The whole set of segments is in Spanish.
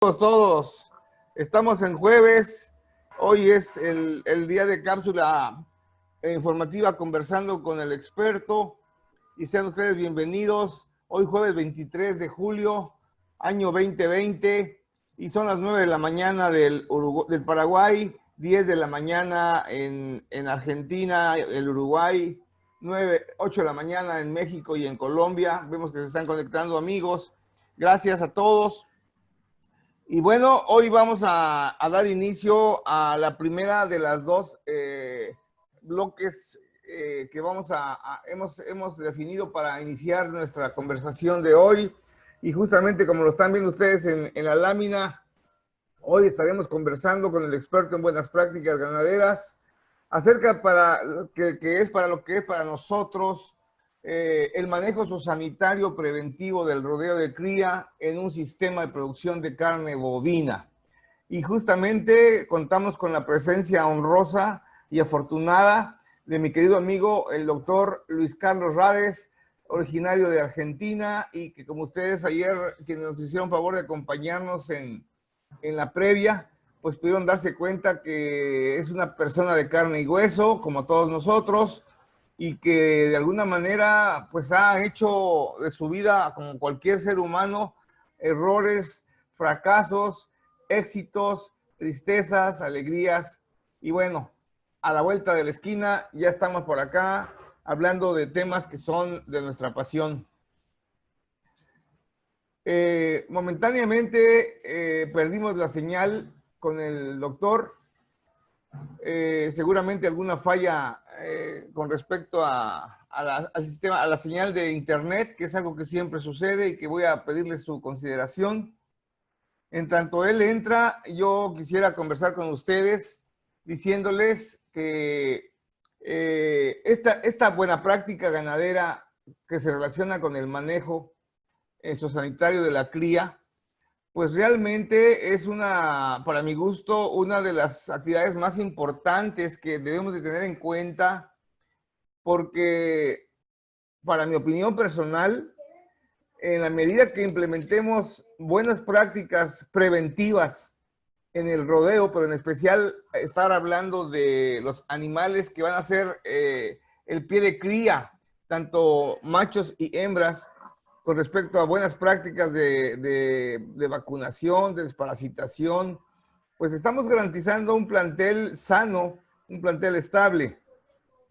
Todos, estamos en jueves, hoy es el día de cápsula informativa conversando con el experto y sean ustedes bienvenidos. Hoy jueves 23 de julio, año 2020 y son las 9 de la mañana del Paraguay, 10 de la mañana en Argentina, el Uruguay, 8 de la mañana en México y en Colombia. Vemos que se están conectando amigos. Gracias a todos. Y bueno, hoy vamos a dar inicio a la primera de las dos bloques que hemos definido para iniciar nuestra conversación de hoy. Y justamente como lo están viendo ustedes en la lámina, hoy estaremos conversando con el experto en buenas prácticas ganaderas acerca que es para nosotros el manejo zoosanitario preventivo del rodeo de cría en un sistema de producción de carne bovina. Y justamente contamos con la presencia honrosa y afortunada de mi querido amigo, el doctor Luis Carlos Rades, originario de Argentina, y que como ustedes ayer, quienes nos hicieron favor de acompañarnos en la previa, pues pudieron darse cuenta que es una persona de carne y hueso, como todos nosotros, y que de alguna manera pues ha hecho de su vida, como cualquier ser humano, errores, fracasos, éxitos, tristezas, alegrías. Y bueno, a la vuelta de la esquina ya estamos por acá hablando de temas que son de nuestra pasión. Momentáneamente perdimos la señal con el doctor. Seguramente alguna falla con respecto al sistema, a la señal de internet, que es algo que siempre sucede y que voy a pedirle su consideración. En tanto él entra, yo quisiera conversar con ustedes diciéndoles que esta buena práctica ganadera que se relaciona con el manejo zoosanitario de la cría, pues realmente es para mi gusto, una de las actividades más importantes que debemos de tener en cuenta, porque para mi opinión personal, en la medida que implementemos buenas prácticas preventivas en el rodeo, pero en especial estar hablando de los animales que van a ser el pie de cría, tanto machos y hembras, con respecto a buenas prácticas de vacunación, de desparasitación, pues estamos garantizando un plantel sano, un plantel estable.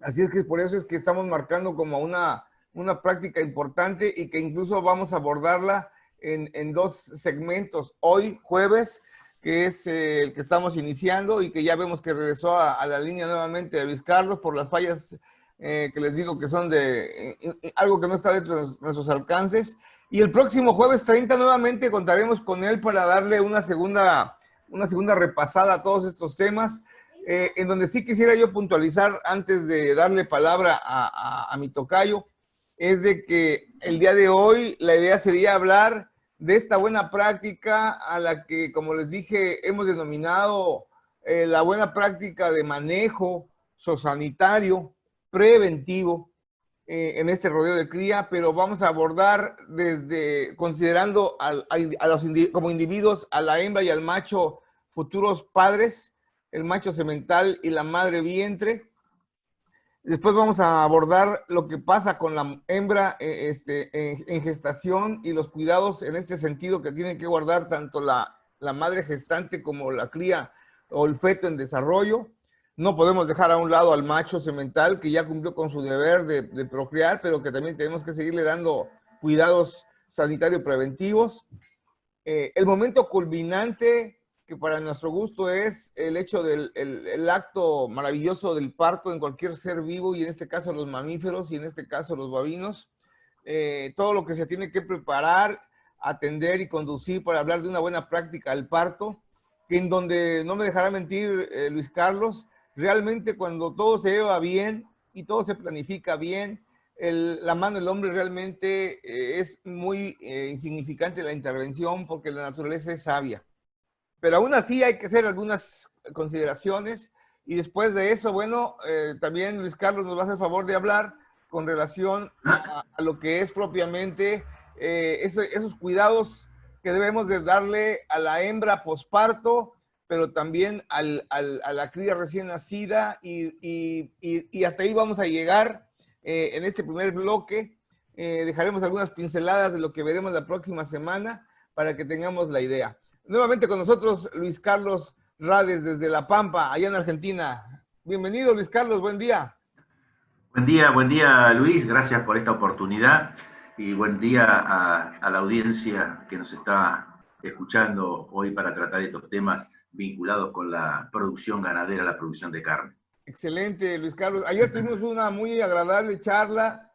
Así es que por eso es que estamos marcando como una práctica importante y que incluso vamos a abordarla en dos segmentos. Hoy, jueves, que es el que estamos iniciando y que ya vemos que regresó a la línea nuevamente de Luis Carlos por las fallas que les digo que son de algo que no está dentro de nuestros alcances. Y el próximo jueves 30 nuevamente contaremos con él para darle una segunda repasada a todos estos temas, en donde sí quisiera yo puntualizar antes de darle palabra a mi tocayo, es de que el día de hoy la idea sería hablar de esta buena práctica a la que, como les dije, hemos denominado la buena práctica de manejo zoosanitario preventivo en este rodeo de cría, pero vamos a abordar considerando como individuos a la hembra y al macho futuros padres, el macho semental y la madre vientre. Después vamos a abordar lo que pasa con la hembra en gestación y los cuidados en este sentido que tienen que guardar tanto la madre gestante como la cría o el feto en desarrollo. No podemos dejar a un lado al macho semental que ya cumplió con su deber de procrear, pero que también tenemos que seguirle dando cuidados sanitarios preventivos. El momento culminante, que para nuestro gusto es el hecho el acto maravilloso del parto en cualquier ser vivo, y en este caso los mamíferos y en este caso los bovinos. Todo lo que se tiene que preparar, atender y conducir para hablar de una buena práctica al parto, que en donde no me dejará mentir Luis Carlos, realmente cuando todo se lleva bien y todo se planifica bien, la mano del hombre realmente es muy insignificante la intervención porque la naturaleza es sabia. Pero aún así hay que hacer algunas consideraciones y después de eso, bueno, también Luis Carlos nos va a hacer favor de hablar con relación a lo que es propiamente esos cuidados que debemos de darle a la hembra posparto, pero también a la cría recién nacida y hasta ahí vamos a llegar en este primer bloque. Dejaremos algunas pinceladas de lo que veremos la próxima semana para que tengamos la idea. Nuevamente con nosotros Luis Carlos Rades desde La Pampa, allá en Argentina. Bienvenido Luis Carlos, buen día. Buen día Luis, gracias por esta oportunidad y buen día a la audiencia que nos está escuchando hoy para tratar estos temas vinculados con la producción ganadera, la producción de carne. Excelente, Luis Carlos. Ayer tuvimos una muy agradable charla.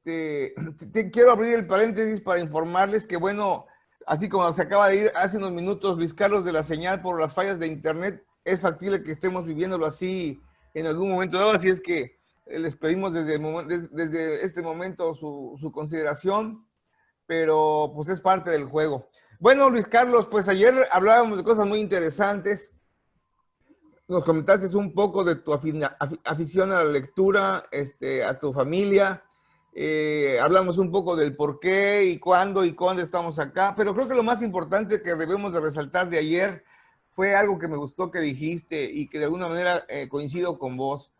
Quiero abrir el paréntesis para informarles que, bueno, así como se acaba de ir hace unos minutos Luis Carlos de la señal por las fallas de internet, es factible que estemos viviéndolo así en algún momento dado, así es que les pedimos desde este momento su consideración, pero pues es parte del juego. Bueno, Luis Carlos, pues ayer hablábamos de cosas muy interesantes. Nos comentaste un poco de tu afición a la lectura, a tu familia. Hablamos un poco del por qué y cuándo estamos acá, pero creo que lo más importante que debemos de resaltar de ayer fue algo que me gustó que dijiste y que de alguna manera coincido con vos.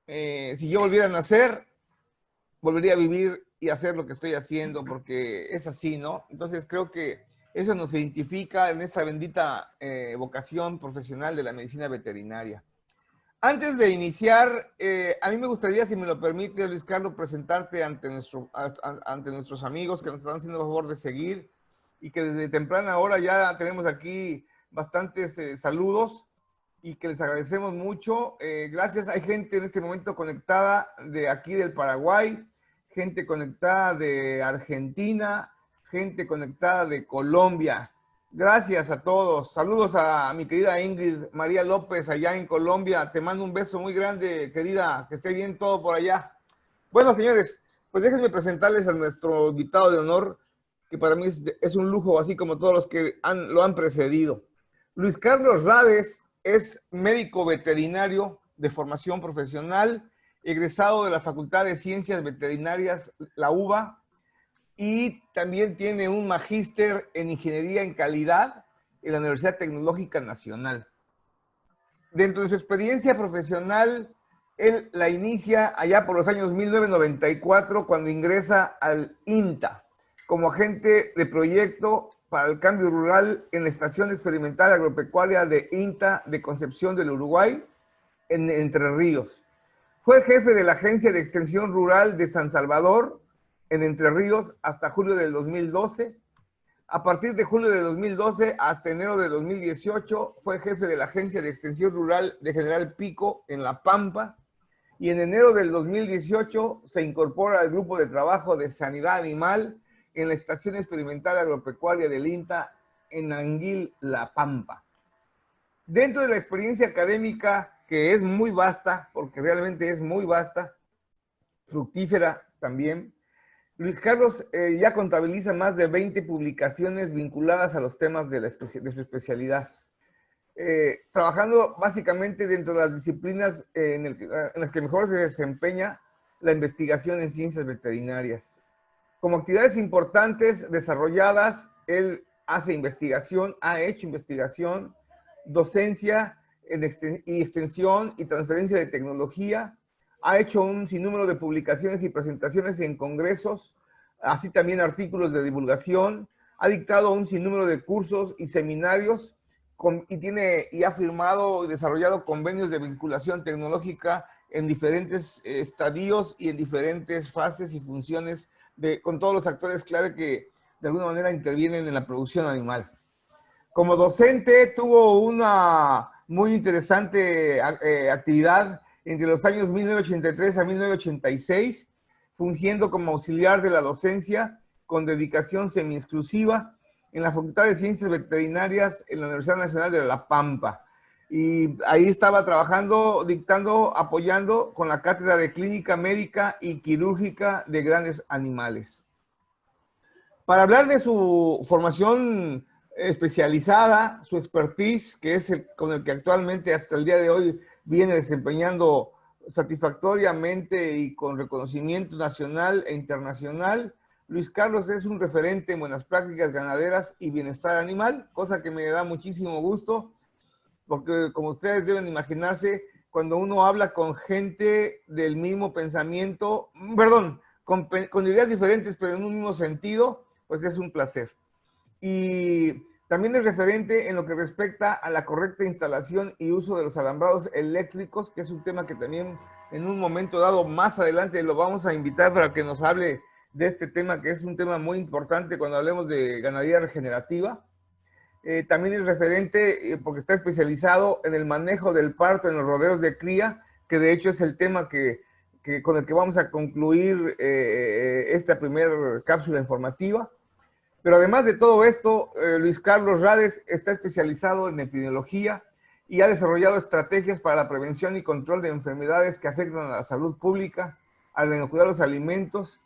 Si yo volviera a nacer, volvería a vivir y hacer lo que estoy haciendo, porque es así, ¿no? Entonces creo que eso nos identifica en esta bendita vocación profesional de la medicina veterinaria. Antes de iniciar, a mí me gustaría, si me lo permite, Luis Carlos, presentarte ante nuestros amigos que nos están haciendo el favor de seguir y que desde temprana hora ya tenemos aquí bastantes saludos y que les agradecemos mucho. Gracias, hay gente en este momento conectada de aquí del Paraguay, gente conectada de Argentina, gente conectada de Colombia. Gracias a todos. Saludos a mi querida Ingrid María López allá en Colombia. Te mando un beso muy grande, querida. Que esté bien todo por allá. Bueno, señores, pues déjenme presentarles a nuestro invitado de honor, que para mí es un lujo, así como todos los que lo han precedido. Luis Carlos Rades es médico veterinario de formación profesional, egresado de la Facultad de Ciencias Veterinarias, la UBA, y también tiene un magíster en Ingeniería en Calidad en la Universidad Tecnológica Nacional. Dentro de su experiencia profesional, él la inicia allá por los años 1994, cuando ingresa al INTA como agente de proyecto para el cambio rural en la Estación Experimental Agropecuaria de INTA de Concepción del Uruguay, en Entre Ríos. Fue jefe de la Agencia de Extensión Rural de San Salvador, en Entre Ríos, hasta julio del 2012. A partir de julio de 2012 hasta enero de 2018 fue jefe de la Agencia de Extensión Rural de General Pico en La Pampa, y en enero del 2018 se incorpora al grupo de trabajo de Sanidad Animal en la Estación Experimental Agropecuaria del INTA en Anguil, La Pampa. Dentro de la experiencia académica, que es muy vasta, porque realmente es muy vasta, fructífera también, Luis Carlos ya contabiliza más de 20 publicaciones vinculadas a los temas de su especialidad, trabajando básicamente dentro de las disciplinas en las que mejor se desempeña la investigación en ciencias veterinarias. Como actividades importantes desarrolladas, él hace investigación, ha hecho investigación, docencia y extensión y transferencia de tecnología. Ha hecho un sinnúmero de publicaciones y presentaciones en congresos, así también artículos de divulgación. Ha dictado un sinnúmero de cursos y seminarios y ha firmado y desarrollado convenios de vinculación tecnológica en diferentes estadios y en diferentes fases y funciones con todos los actores clave que de alguna manera intervienen en la producción animal. Como docente tuvo una muy interesante actividad entre los años 1983 a 1986, fungiendo como auxiliar de la docencia con dedicación semi-exclusiva en la Facultad de Ciencias Veterinarias en la Universidad Nacional de La Pampa. Y ahí estaba trabajando, dictando, apoyando con la Cátedra de Clínica Médica y Quirúrgica de Grandes Animales. Para hablar de su formación especializada, su expertise, que es con el que actualmente hasta el día de hoy viene desempeñando satisfactoriamente y con reconocimiento nacional e internacional, Luis Carlos es un referente en buenas prácticas ganaderas y bienestar animal, cosa que me da muchísimo gusto, porque como ustedes deben imaginarse, cuando uno habla con gente del mismo pensamiento, perdón, con ideas diferentes pero en un mismo sentido, pues es un placer. Y también es referente en lo que respecta a la correcta instalación y uso de los alambrados eléctricos, que es un tema que también en un momento dado más adelante lo vamos a invitar para que nos hable de este tema, que es un tema muy importante cuando hablemos de ganadería regenerativa. También es referente porque está especializado en el manejo del parto en los rodeos de cría, que de hecho es el tema con el que vamos a concluir esta primera cápsula informativa. Pero además de todo esto, Luis Carlos Rades está especializado en epidemiología y ha desarrollado estrategias para la prevención y control de enfermedades que afectan a la salud pública, al inocular los alimentos,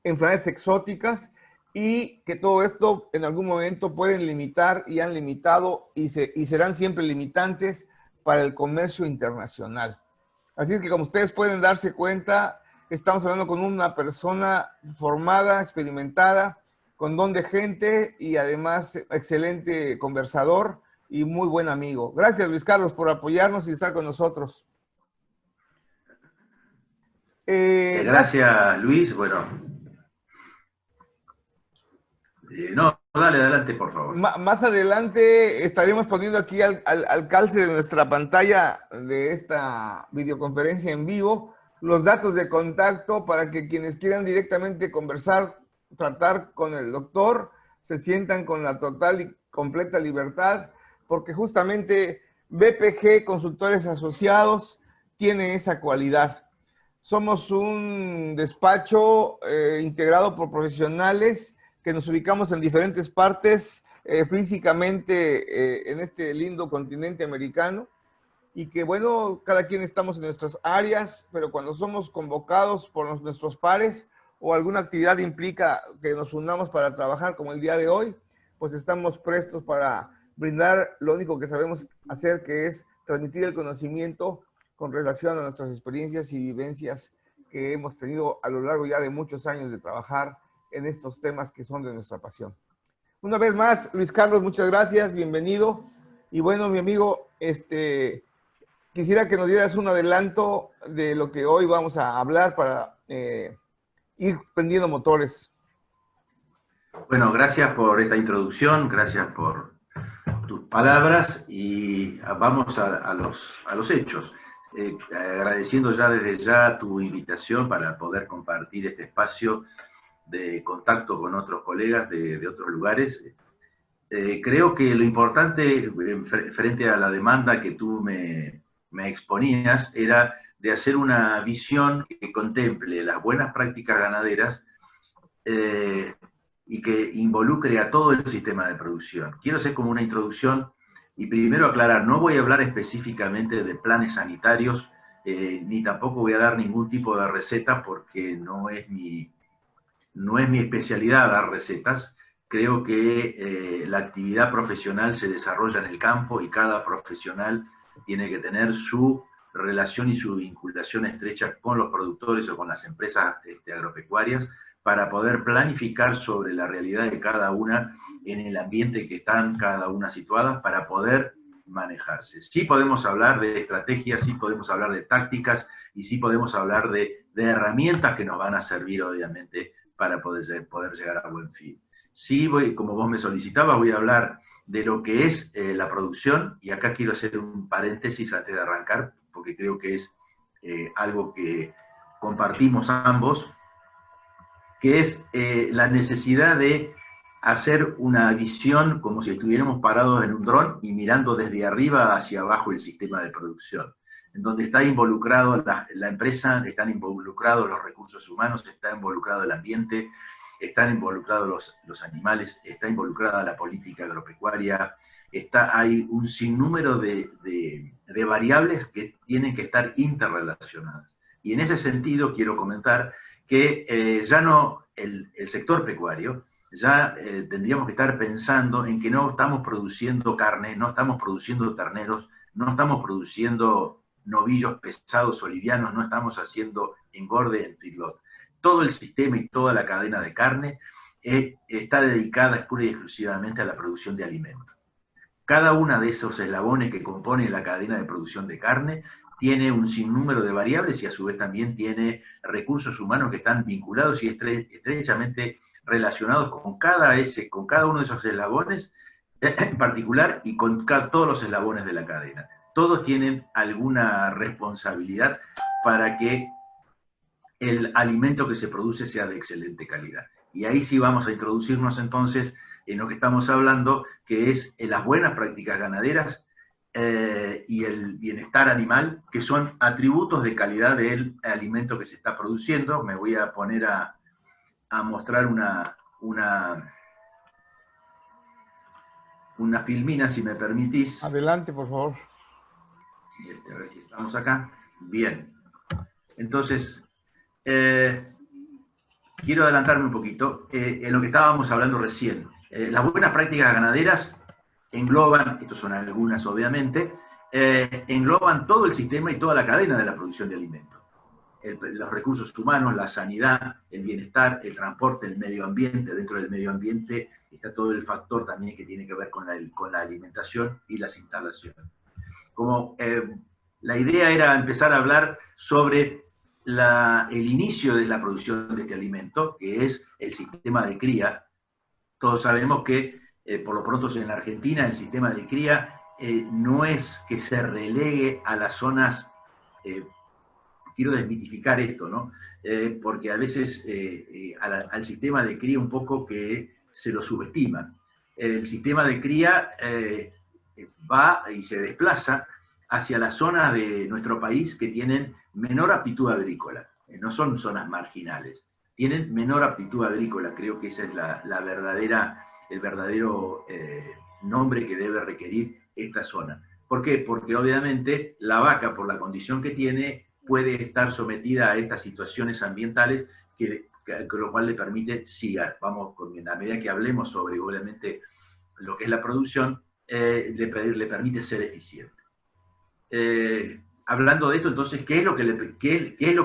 enfermedades exóticas, y que todo esto en algún momento pueden limitar y han limitado y serán siempre limitantes para el comercio internacional. Así es que, como ustedes pueden darse cuenta, estamos hablando con una persona formada, experimentada, con don de gente y además excelente conversador y muy buen amigo. Gracias, Luis Carlos, por apoyarnos y estar con nosotros. Gracias, Luis. Bueno, no, dale adelante, por favor. Más adelante estaremos poniendo aquí al calce de nuestra pantalla de esta videoconferencia en vivo los datos de contacto para que quienes quieran directamente conversar, tratar con el doctor, se sientan con la total y completa libertad, porque justamente BPG Consultores Asociados tiene esa cualidad. Somos un despacho integrado por profesionales que nos ubicamos en diferentes partes físicamente en este lindo continente americano, y que bueno, cada quien estamos en nuestras áreas, pero cuando somos convocados por nuestros pares o alguna actividad implica que nos unamos para trabajar como el día de hoy, pues estamos prestos para brindar lo único que sabemos hacer, que es transmitir el conocimiento con relación a nuestras experiencias y vivencias que hemos tenido a lo largo ya de muchos años de trabajar en estos temas que son de nuestra pasión. Una vez más, Luis Carlos, muchas gracias, bienvenido. Y bueno, mi amigo, quisiera que nos dieras un adelanto de lo que hoy vamos a hablar para ir prendiendo motores. Bueno, gracias por esta introducción, gracias por tus palabras y vamos a los hechos. Agradeciendo ya desde ya tu invitación para poder compartir este espacio de contacto con otros colegas de otros lugares. Creo que lo importante frente a la demanda que tú me exponías era de hacer una visión que contemple las buenas prácticas ganaderas y que involucre a todo el sistema de producción. Quiero hacer como una introducción y primero aclarar, no voy a hablar específicamente de planes sanitarios, ni tampoco voy a dar ningún tipo de receta porque no es mi especialidad dar recetas. Creo que la actividad profesional se desarrolla en el campo y cada profesional tiene que tener su relación y su vinculación estrecha con los productores o con las empresas agropecuarias para poder planificar sobre la realidad de cada una en el ambiente que están cada una situadas para poder manejarse. Sí podemos hablar de estrategias, sí podemos hablar de tácticas y sí podemos hablar de herramientas que nos van a servir obviamente para poder llegar a buen fin. Sí, como vos me solicitabas, voy a hablar de lo que es la producción, y acá quiero hacer un paréntesis antes de arrancar, porque creo que es algo que compartimos ambos, que es la necesidad de hacer una visión como si estuviéramos parados en un dron y mirando desde arriba hacia abajo el sistema de producción, en donde está involucrado la empresa, están involucrados los recursos humanos, está involucrado el ambiente, están involucrados los animales, está involucrada la política agropecuaria, hay un sinnúmero de variables que tienen que estar interrelacionadas. Y en ese sentido quiero comentar que ya no el sector pecuario, ya tendríamos que estar pensando en que no estamos produciendo carne, no estamos produciendo terneros, no estamos produciendo novillos pesados o livianos, no estamos haciendo engorde en feedlot. todo el sistema y toda la cadena de carne está dedicada pura y exclusivamente a la producción de alimentos. Cada uno de esos eslabones que componen la cadena de producción de carne tiene un sinnúmero de variables y a su vez también tiene recursos humanos que están vinculados y estrechamente relacionados con cada uno de esos eslabones en particular y con todos los eslabones de la cadena. Todos tienen alguna responsabilidad para que el alimento que se produce sea de excelente calidad. Y ahí sí vamos a introducirnos entonces en lo que estamos hablando, que es en las buenas prácticas ganaderas y el bienestar animal, que son atributos de calidad del alimento que se está produciendo. Me voy a poner a mostrar una filmina, si me permitís. Adelante, por favor. A ver si estamos acá. Bien. Entonces, quiero adelantarme un poquito en lo que estábamos hablando recién. Las buenas prácticas ganaderas engloban, estos son algunas obviamente, engloban todo el sistema y toda la cadena de la producción de alimentos. Los recursos humanos, la sanidad, el bienestar, el transporte, el medio ambiente. Dentro del medio ambiente está todo el factor también que tiene que ver con la alimentación y las instalaciones. Como la idea era empezar a hablar sobre el inicio de la producción de este alimento, que es el sistema de cría. Todos sabemos que, por lo pronto en la Argentina, el sistema de cría no es que se relegue a las zonas, quiero desmitificar esto, ¿no? Porque a veces al sistema de cría un poco que se lo subestima. El sistema de cría va y se desplaza hacia las zonas de nuestro país que tienen menor aptitud agrícola. No son zonas marginales, tienen menor aptitud agrícola. Creo que ese es el verdadero nombre que debe requerir esta zona. ¿Por qué? Porque obviamente la vaca, por la condición que tiene, puede estar sometida a estas situaciones ambientales con lo cual le permite, vamos, a medida que hablemos sobre obviamente lo que es la producción, le permite ser eficiente. Hablando de esto, entonces, ¿qué es lo que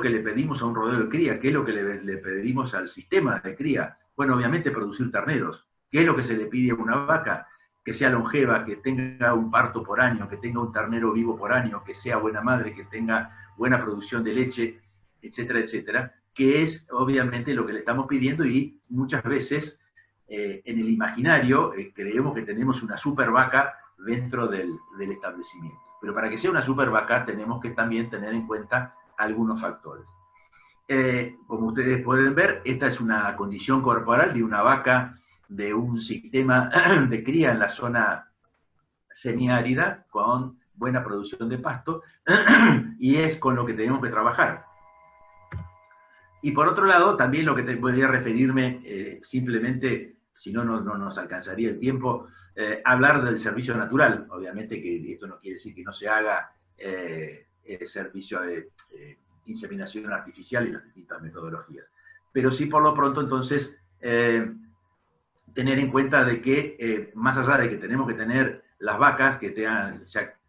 le pedimos a un rodeo de cría? ¿Qué es lo que le pedimos al sistema de cría? Bueno, obviamente producir terneros. ¿Qué es lo que se le pide a una vaca? Que sea longeva, que tenga un parto por año, que tenga un ternero vivo por año, que sea buena madre, que tenga buena producción de leche, etcétera, etcétera, que es obviamente lo que le estamos pidiendo y muchas veces en el imaginario creemos que tenemos una super vaca dentro del establecimiento. Pero para que sea una super vaca tenemos que también tener en cuenta algunos factores. Como ustedes pueden ver, esta es una condición corporal de una vaca de un sistema de cría en la zona semiárida con buena producción de pasto y es con lo que tenemos que trabajar. Y por otro lado, también lo que te podría referirme simplemente, si no, no nos alcanzaría el tiempo, hablar del servicio natural. Obviamente que esto no quiere decir que no se haga el servicio de inseminación artificial y las distintas metodologías. Pero sí, por lo pronto, entonces, tener en cuenta de que, más allá de que tenemos que tener las vacas que tengan,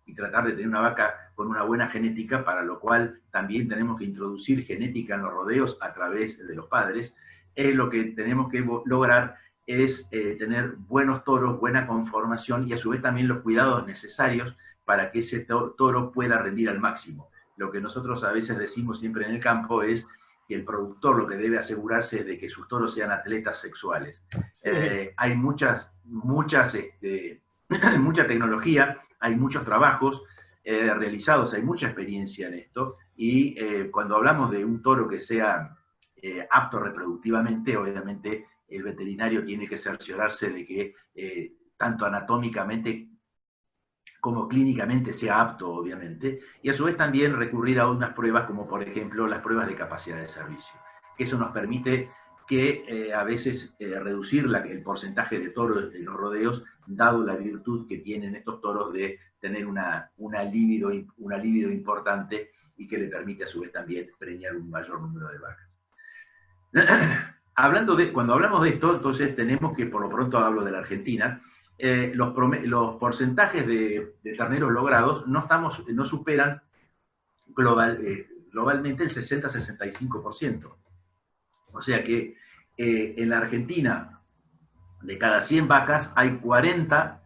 y tratar de tener una vaca con una buena genética, para lo cual también tenemos que introducir genética en los rodeos a través de los padres, lo que tenemos que lograr es tener buenos toros, buena conformación y a su vez también los cuidados necesarios para que ese toro pueda rendir al máximo. Lo que nosotros a veces decimos siempre en el campo es que el productor lo que debe asegurarse es de que sus toros sean atletas sexuales. Hay mucha tecnología, hay muchos trabajos realizados, hay mucha experiencia en esto, y cuando hablamos de un toro que sea apto reproductivamente, obviamente el veterinario tiene que cerciorarse de que tanto anatómicamente como clínicamente sea apto, obviamente, y a su vez también recurrir a unas pruebas como, por ejemplo, las pruebas de capacidad de servicio. Eso nos permite que a veces reducir el porcentaje de toros en los rodeos, dado la virtud que tienen estos toros de tener una libido importante y que le permite a su vez también preñar un mayor número de vacas. Cuando hablamos de esto, entonces tenemos que, por lo pronto hablo de la Argentina, los porcentajes de terneros logrados no superan globalmente el 60-65%. O sea que en la Argentina, de cada 100 vacas, hay 40,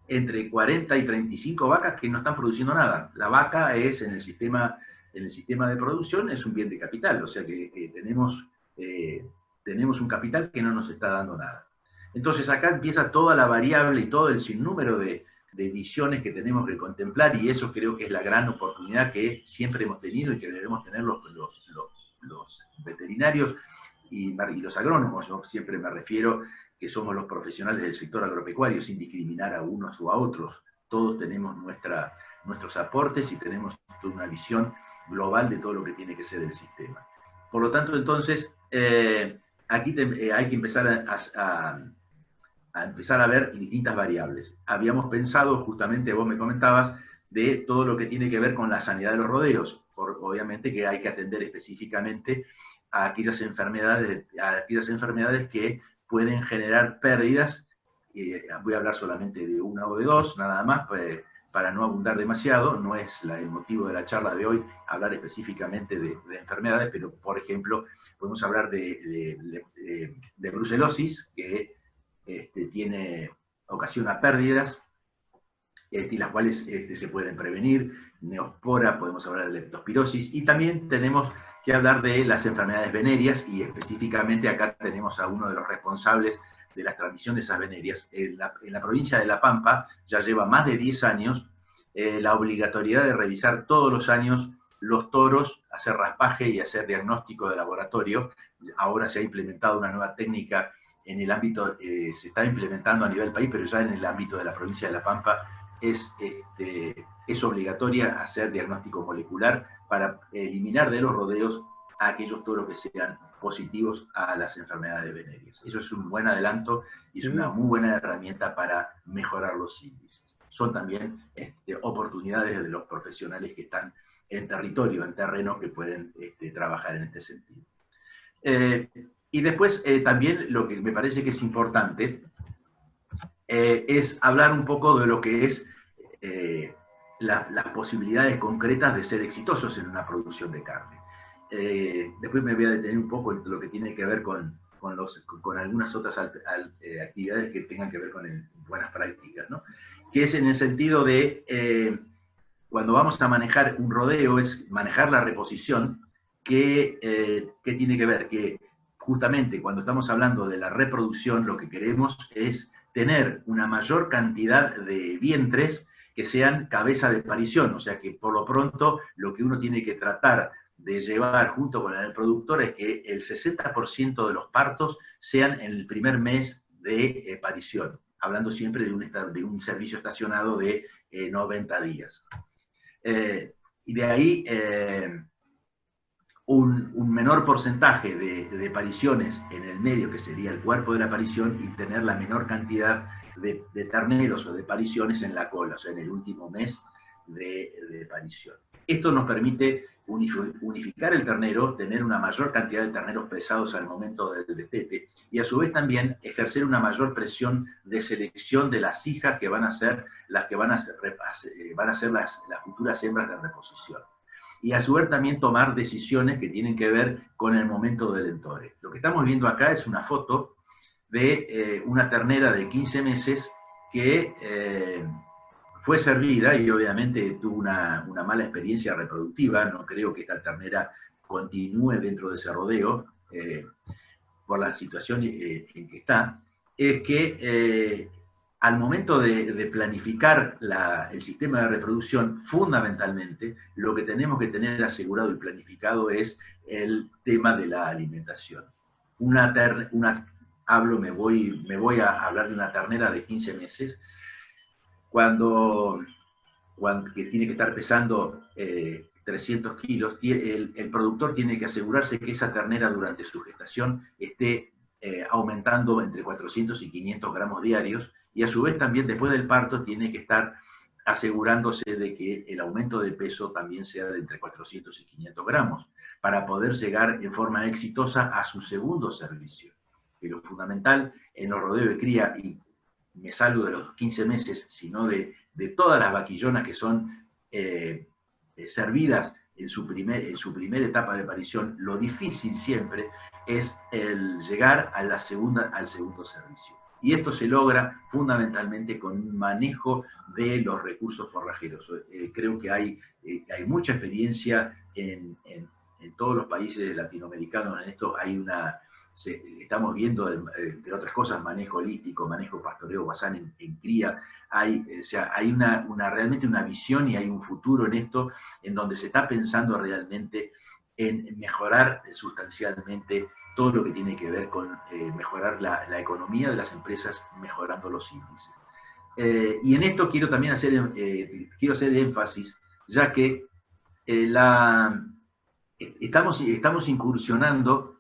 entre 40 y 35 vacas que no están produciendo nada. La vaca es, en el sistema de producción, es un bien de capital, o sea que tenemos un capital que no nos está dando nada. Entonces acá empieza toda la variable y todo el sinnúmero de visiones que tenemos que contemplar, y eso creo que es la gran oportunidad que siempre hemos tenido y que debemos tener los veterinarios y los agrónomos. Yo siempre me refiero que somos los profesionales del sector agropecuario, sin discriminar a unos o a otros. Todos tenemos nuestros aportes y tenemos una visión global de todo lo que tiene que ser el sistema. Por lo tanto, entonces, aquí hay que empezar a empezar a ver distintas variables. Habíamos pensado, justamente vos me comentabas, de todo lo que tiene que ver con la sanidad de los rodeos. Obviamente que hay que atender específicamente a aquellas enfermedades que pueden generar pérdidas. Voy a hablar solamente de una o de dos, nada más, para no abundar demasiado. No es el motivo de la charla de hoy hablar específicamente de enfermedades, pero, por ejemplo, podemos hablar de brucelosis, que ocasiona pérdidas, y las cuales se pueden prevenir. Neospora, podemos hablar de leptospirosis, y también tenemos que hablar de las enfermedades venéreas, y específicamente acá tenemos a uno de los responsables de la transmisión de esas venéreas. En la provincia de La Pampa ya lleva más de 10 años la obligatoriedad de revisar todos los años los toros, hacer raspaje y hacer diagnóstico de laboratorio. Ahora se ha implementado una nueva técnica en el ámbito, se está implementando a nivel país, pero ya en el ámbito de la provincia de La Pampa es obligatoria hacer diagnóstico molecular para eliminar de los rodeos a aquellos toros que sean positivos a las enfermedades venéreas. Eso es un buen adelanto y es una muy buena herramienta para mejorar los índices. Son también oportunidades de los profesionales que están en territorio, en terreno, que pueden trabajar en este sentido. Y después también lo que me parece que es importante es hablar un poco de lo que es las posibilidades concretas de ser exitosos en una producción de carne. Después me voy a detener un poco en lo que tiene que ver con algunas otras actividades que tengan que ver con buenas prácticas, ¿no? Que es en el sentido de cuando vamos a manejar un rodeo, es manejar la reposición, que tiene que ver que justamente cuando estamos hablando de la reproducción, lo que queremos es tener una mayor cantidad de vientres que sean cabeza de parición. O sea que por lo pronto lo que uno tiene que tratar de llevar junto con el productor es que el 60% de los partos sean en el primer mes de parición, hablando siempre de un servicio estacionado de 90 días. Y de ahí un menor porcentaje de pariciones en el medio, que sería el cuerpo de la parición, y tener la menor cantidad de terneros o de pariciones en la cola, o sea, en el último mes de parición. Esto nos permite unificar el ternero, tener una mayor cantidad de terneros pesados al momento del destete, y a su vez también ejercer una mayor presión de selección de las hijas que van a ser las que van a ser las futuras hembras de reposición. Y a su vez también tomar decisiones que tienen que ver con el momento del entore. Lo que estamos viendo acá es una foto de una ternera de 15 meses que fue servida y obviamente tuvo una mala experiencia reproductiva. No creo que esta ternera continúe dentro de ese rodeo por la situación en que está. Es que al momento de planificar el sistema de reproducción, fundamentalmente, lo que tenemos que tener asegurado y planificado es el tema de la alimentación. Me voy a hablar de una ternera de 15 meses, que tiene que estar pesando 300 kilos, el productor tiene que asegurarse que esa ternera durante su gestación esté aumentando entre 400 y 500 gramos diarios, y a su vez también después del parto tiene que estar asegurándose de que el aumento de peso también sea de entre 400 y 500 gramos, para poder llegar en forma exitosa a su segundo servicio. Y lo fundamental en los rodeos de cría, y me salgo de los 15 meses, sino de todas las vaquillonas que son servidas en su primera etapa de aparición, lo difícil siempre es el llegar al segundo servicio. Y esto se logra fundamentalmente con un manejo de los recursos forrajeros. Creo que hay mucha experiencia en todos los países latinoamericanos en esto. Estamos viendo, entre otras cosas, manejo holístico, manejo pastoreo basal en cría. Hay realmente una visión y hay un futuro en esto, en donde se está pensando realmente en mejorar sustancialmente todo lo que tiene que ver con mejorar la economía de las empresas, mejorando los índices. Y en esto quiero también hacer énfasis, ya que estamos incursionando,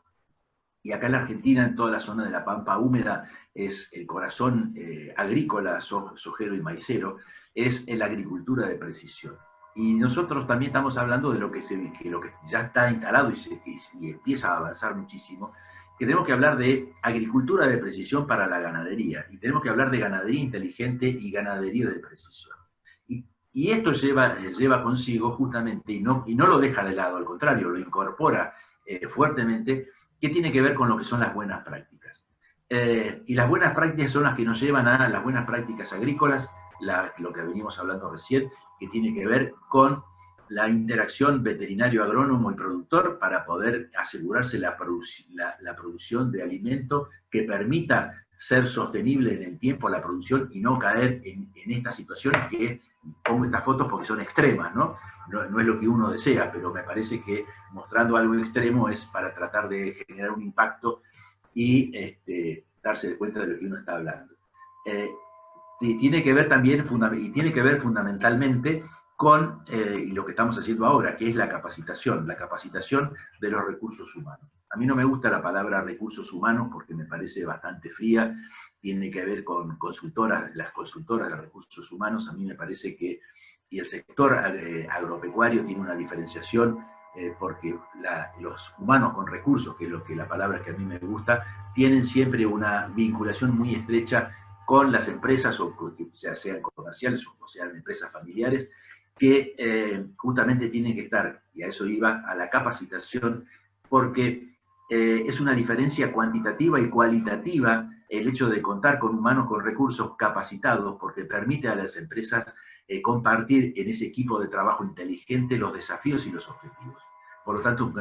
y acá en la Argentina, en toda la zona de la Pampa húmeda, es el corazón agrícola, sojero y maicero, es la agricultura de precisión. Y nosotros también estamos hablando de lo que ya está instalado y empieza a avanzar muchísimo, que tenemos que hablar de agricultura de precisión para la ganadería, y tenemos que hablar de ganadería inteligente y ganadería de precisión. Y esto lleva consigo justamente, y no lo deja de lado, al contrario, lo incorpora fuertemente, que tiene que ver con lo que son las buenas prácticas. Y las buenas prácticas son las que nos llevan a las buenas prácticas agrícolas, lo que venimos hablando recién, que tiene que ver con la interacción veterinario-agrónomo y productor para poder asegurarse la producción de alimento que permita ser sostenible en el tiempo la producción y no caer en estas situaciones que pongo estas fotos porque son extremas, ¿no? No es lo que uno desea, pero me parece que mostrando algo extremo es para tratar de generar un impacto y darse cuenta de lo que uno está hablando. Y tiene que ver también, fundamentalmente con y lo que estamos haciendo ahora, que es la capacitación de los recursos humanos. A mí no me gusta la palabra recursos humanos porque me parece bastante fría, tiene que ver con las consultoras de recursos humanos. A mí me parece que, y el sector agropecuario tiene una diferenciación, porque los humanos con recursos, que es la palabra que a mí me gusta, tienen siempre una vinculación muy estrecha con las empresas, o sean comerciales o sean empresas familiares, que justamente tienen que estar, y a eso iba, a la capacitación, porque es una diferencia cuantitativa y cualitativa el hecho de contar con humanos con recursos capacitados, porque permite a las empresas compartir en ese equipo de trabajo inteligente los desafíos y los objetivos. Por lo tanto,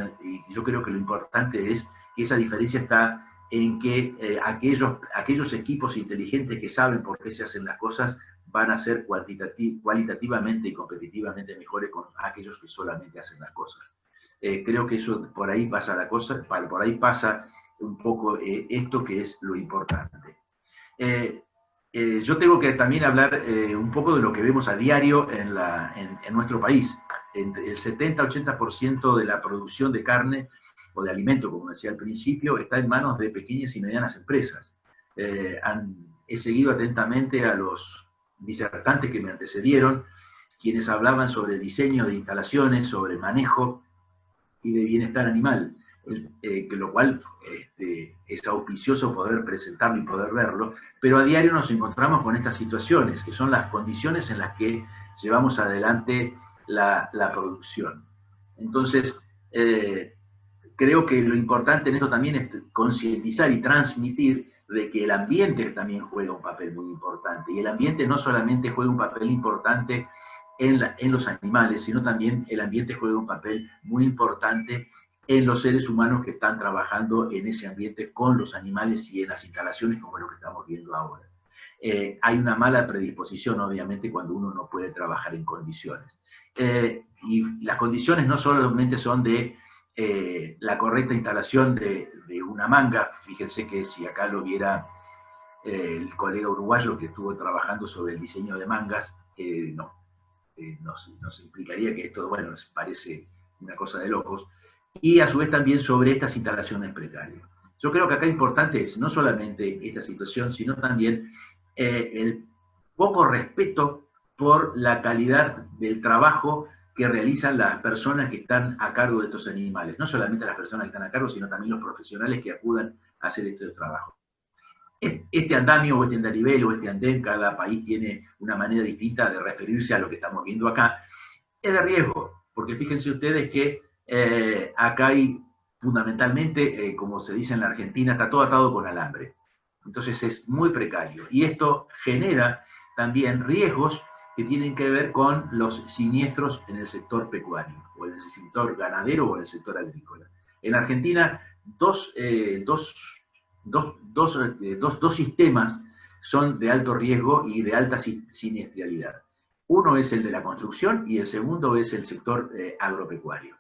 yo creo que lo importante es que esa diferencia está en que aquellos equipos inteligentes que saben por qué se hacen las cosas van a ser cualitativamente y competitivamente mejores con aquellos que solamente hacen las cosas. Creo que eso, por ahí pasa la cosa, por ahí pasa un poco esto que es lo importante. Yo tengo que también hablar un poco de lo que vemos a diario en nuestro país. Entre el 70-80% de la producción de carne o de alimento, como decía al principio, está en manos de pequeñas y medianas empresas. He seguido atentamente a los disertantes que me antecedieron, quienes hablaban sobre diseño de instalaciones, sobre manejo y de bienestar animal, lo cual es auspicioso poder presentarlo y poder verlo, pero a diario nos encontramos con estas situaciones, que son las condiciones en las que llevamos adelante la producción. Entonces, creo que lo importante en esto también es concientizar y transmitir de que el ambiente también juega un papel muy importante, y el ambiente no solamente juega un papel importante en los animales, sino también el ambiente juega un papel muy importante en los seres humanos que están trabajando en ese ambiente con los animales y en las instalaciones como lo que estamos viendo ahora. Hay una mala predisposición, obviamente, cuando uno no puede trabajar en condiciones. Y las condiciones no solamente son de la correcta instalación de una manga. Fíjense que si acá lo viera el colega uruguayo que estuvo trabajando sobre el diseño de mangas, nos implicaría que esto, bueno, parece una cosa de locos, y a su vez también sobre estas instalaciones precarias. Yo creo que acá importante es no solamente esta situación, sino también el poco respeto por la calidad del trabajo que realizan las personas que están a cargo de estos animales. No solamente las personas que están a cargo, sino también los profesionales que acudan a hacer este trabajo. Este andamio o este andarivel o este andén, cada país tiene una manera distinta de referirse a lo que estamos viendo acá. Es de riesgo. porque fíjense ustedes que acá hay fundamentalmente, como se dice en la Argentina, está todo atado con alambre. Entonces es muy precario. Y esto genera también riesgos que tienen que ver con los siniestros en el sector pecuario, o en el sector ganadero o en el sector agrícola. En Argentina, dos sistemas son de alto riesgo y de alta siniestralidad. Uno es el de la construcción y el segundo es el sector agropecuario.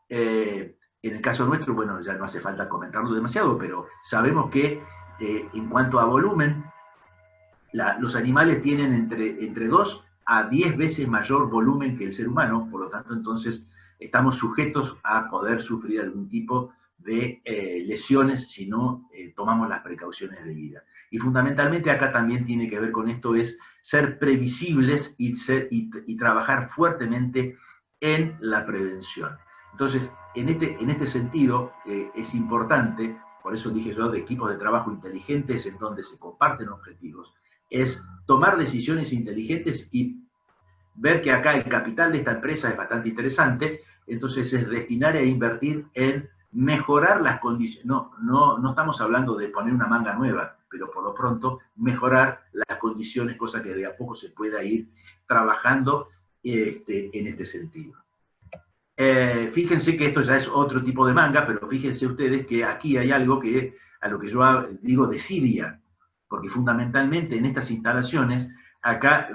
En el caso nuestro, bueno, ya no hace falta comentarlo demasiado, pero sabemos que en cuanto a volumen, los animales tienen entre 2 a 10 veces mayor volumen que el ser humano, por lo tanto, entonces, estamos sujetos a poder sufrir algún tipo de lesiones si no tomamos las precauciones debidas. Y fundamentalmente acá también tiene que ver con esto, es ser previsibles y trabajar fuertemente en la prevención. Entonces, en este sentido, es importante, por eso dije yo, de equipos de trabajo inteligentes en donde se comparten objetivos, es tomar decisiones inteligentes y ver que acá el capital de esta empresa es bastante interesante, entonces es destinar e invertir en mejorar las condiciones. No estamos hablando de poner una manga nueva, pero por lo pronto mejorar las condiciones, cosa que de a poco se pueda ir trabajando en este sentido. Fíjense que esto ya es otro tipo de manga, pero fíjense ustedes que aquí hay algo que, a lo que yo digo, desidia, porque fundamentalmente en estas instalaciones, acá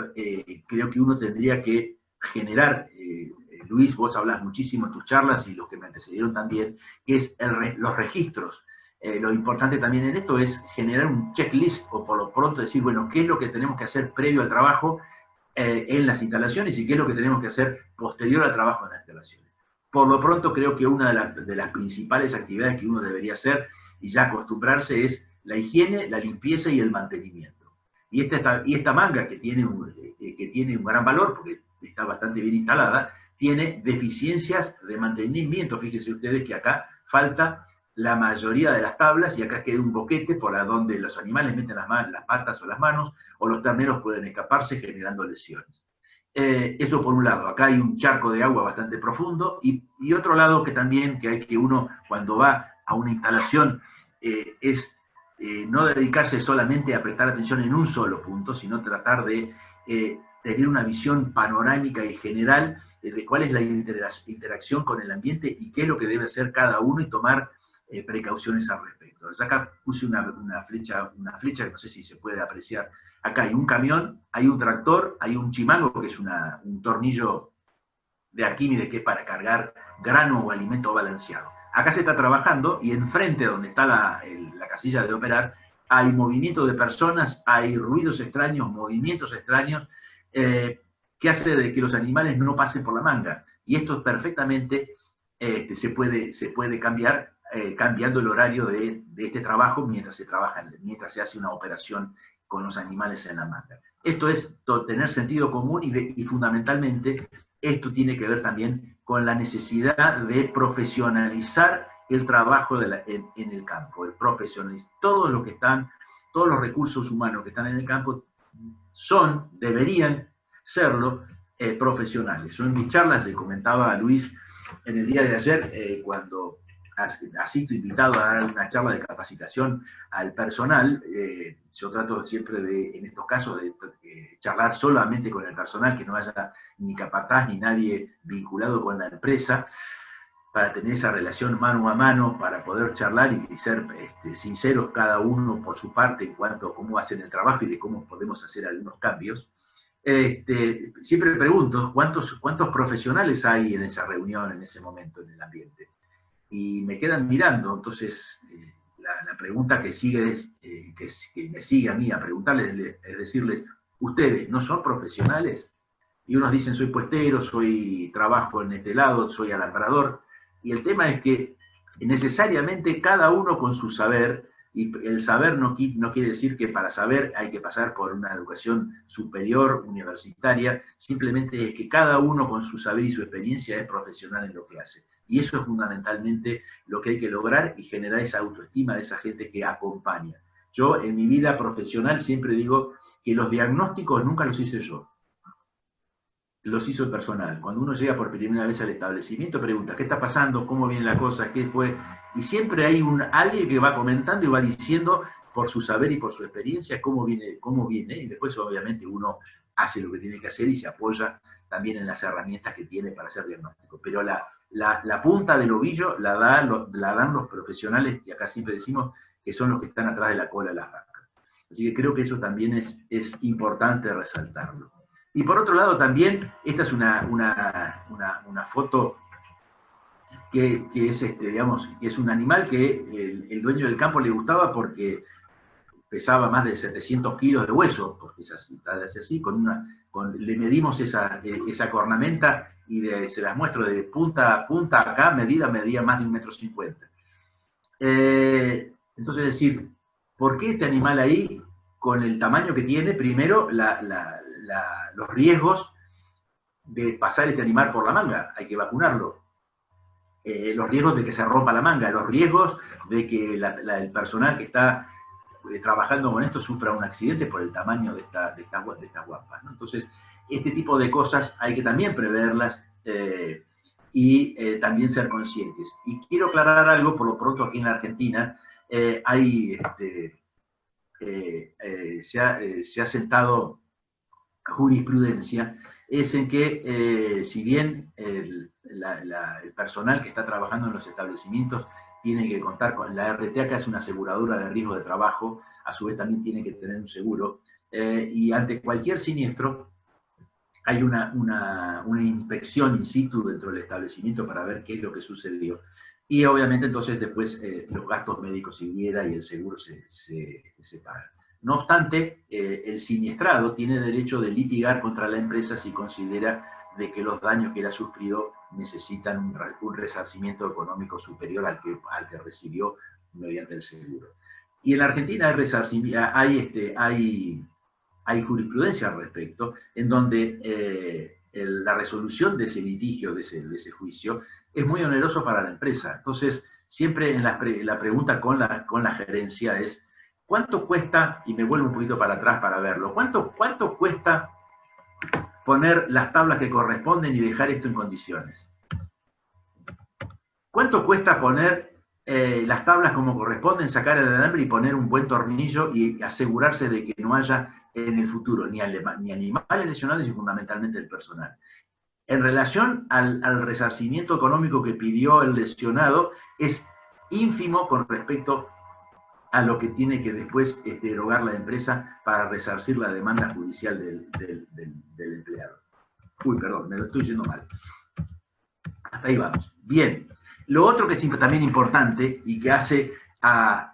creo que uno tendría que generar, Luis, vos hablas muchísimo en tus charlas y los que me antecedieron también, que es los registros. Lo importante también en esto es generar un checklist, o por lo pronto decir, bueno, qué es lo que tenemos que hacer previo al trabajo en las instalaciones y qué es lo que tenemos que hacer posterior al trabajo en las instalaciones. Por lo pronto creo que una de las principales actividades que uno debería hacer y ya acostumbrarse es la higiene, la limpieza y el mantenimiento. Y esta manga que tiene un gran valor, porque está bastante bien instalada, tiene deficiencias de mantenimiento. Fíjense ustedes que acá falta la mayoría de las tablas y acá queda un boquete por donde los animales meten las patas o las manos, o los terneros pueden escaparse generando lesiones. Eso por un lado, acá hay un charco de agua bastante profundo y otro lado que también que hay que uno cuando va a una instalación es no dedicarse solamente a prestar atención en un solo punto, sino tratar de tener una visión panorámica y general de cuál es la interacción con el ambiente y qué es lo que debe hacer cada uno y tomar precauciones al respecto. Entonces acá puse una flecha que no sé si se puede apreciar. Acá hay un camión, hay un tractor, hay un chimango, que es un tornillo de Arquímedes que es para cargar grano o alimento balanceado. Acá se está trabajando y enfrente donde está la casilla de operar hay movimiento de personas, hay ruidos extraños, movimientos extraños, que hace de que los animales no pasen por la manga. Y esto perfectamente se puede cambiar cambiando el horario de este trabajo mientras se hace una operación con los animales en la manga. Esto es tener sentido común y fundamentalmente esto tiene que ver también con la necesidad de profesionalizar el trabajo en el campo, el profesionalizar. Todos los recursos humanos que están en el campo deberían serlo, profesionales. Yo en mis charlas le comentaba a Luis en el día de ayer, cuando asisto invitado a dar una charla de capacitación al personal, yo trato siempre en estos casos, de charlar solamente con el personal, que no haya ni capataz ni nadie vinculado con la empresa, para tener esa relación mano a mano, para poder charlar y ser sinceros cada uno por su parte en cuanto a cómo hacen el trabajo y de cómo podemos hacer algunos cambios. Siempre pregunto, ¿cuántos profesionales hay en esa reunión, en ese momento, en el ambiente? Y me quedan mirando, entonces la pregunta que sigue que me sigue a mí a preguntarles, es decirles, ¿ustedes no son profesionales? Y unos dicen, soy puestero, trabajo en este lado, soy alambrador, y el tema es que necesariamente cada uno con su saber, y el saber no quiere decir que para saber hay que pasar por una educación superior, universitaria, simplemente es que cada uno con su saber y su experiencia es profesional en lo que hace. Y eso es fundamentalmente lo que hay que lograr y generar esa autoestima de esa gente que acompaña. Yo en mi vida profesional siempre digo que los diagnósticos nunca los hice yo. los hizo el personal. Cuando uno llega por primera vez al establecimiento, pregunta, ¿qué está pasando? ¿Cómo viene la cosa? ¿Qué fue? Y siempre hay alguien que va comentando y va diciendo por su saber y por su experiencia cómo viene, y después obviamente uno hace lo que tiene que hacer y se apoya también en las herramientas que tiene para hacer diagnóstico. Pero la punta del ovillo la dan los profesionales, y acá siempre decimos que son los que están atrás de la cola de las vacas. Así que creo que eso también es importante resaltarlo. Y por otro lado también, esta es una foto que es, digamos, que es un animal que el dueño del campo le gustaba porque pesaba más de 700 kilos de hueso, porque es así, le medimos esa cornamenta y se las muestro de punta a punta acá, medía más de 1,50 m. Entonces, es decir, ¿por qué este animal ahí, con el tamaño que tiene, primero, los riesgos de pasar este animal por la manga? Hay que vacunarlo. Los riesgos de que se rompa la manga, los riesgos de que el personal que está trabajando con esto sufra un accidente por el tamaño de estas guampas, ¿no? Entonces, este tipo de cosas hay que también preverlas y también ser conscientes. Y quiero aclarar algo, por lo pronto aquí en la Argentina se ha sentado jurisprudencia, es en que si bien el personal que está trabajando en los establecimientos tiene que contar con la RTA, que es una aseguradora de riesgo de trabajo, a su vez también tiene que tener un seguro, y ante cualquier siniestro hay una inspección in situ dentro del establecimiento para ver qué es lo que sucedió. Y obviamente entonces después los gastos médicos si hubiera y el seguro se pagan. No obstante, el siniestrado tiene derecho de litigar contra la empresa si considera de que los daños que él ha sufrido necesitan un resarcimiento económico superior al que recibió mediante el seguro. Y en la Argentina hay jurisprudencia al respecto, en donde la resolución de ese litigio, de ese juicio, es muy oneroso para la empresa. Entonces, siempre la pregunta con la gerencia es, ¿cuánto cuesta, y me vuelvo un poquito para atrás para verlo, cuánto cuesta poner las tablas que corresponden y dejar esto en condiciones? ¿Cuánto cuesta poner las tablas como corresponden, sacar el alambre y poner un buen tornillo y asegurarse de que no haya en el futuro ni animales lesionados y fundamentalmente el personal? En relación al resarcimiento económico que pidió el lesionado, es ínfimo con respecto a lo que tiene que después erogar la empresa para resarcir la demanda judicial del empleado. Uy, perdón, me lo estoy yendo mal. Hasta ahí vamos. Bien. Lo otro que es también importante y que hace a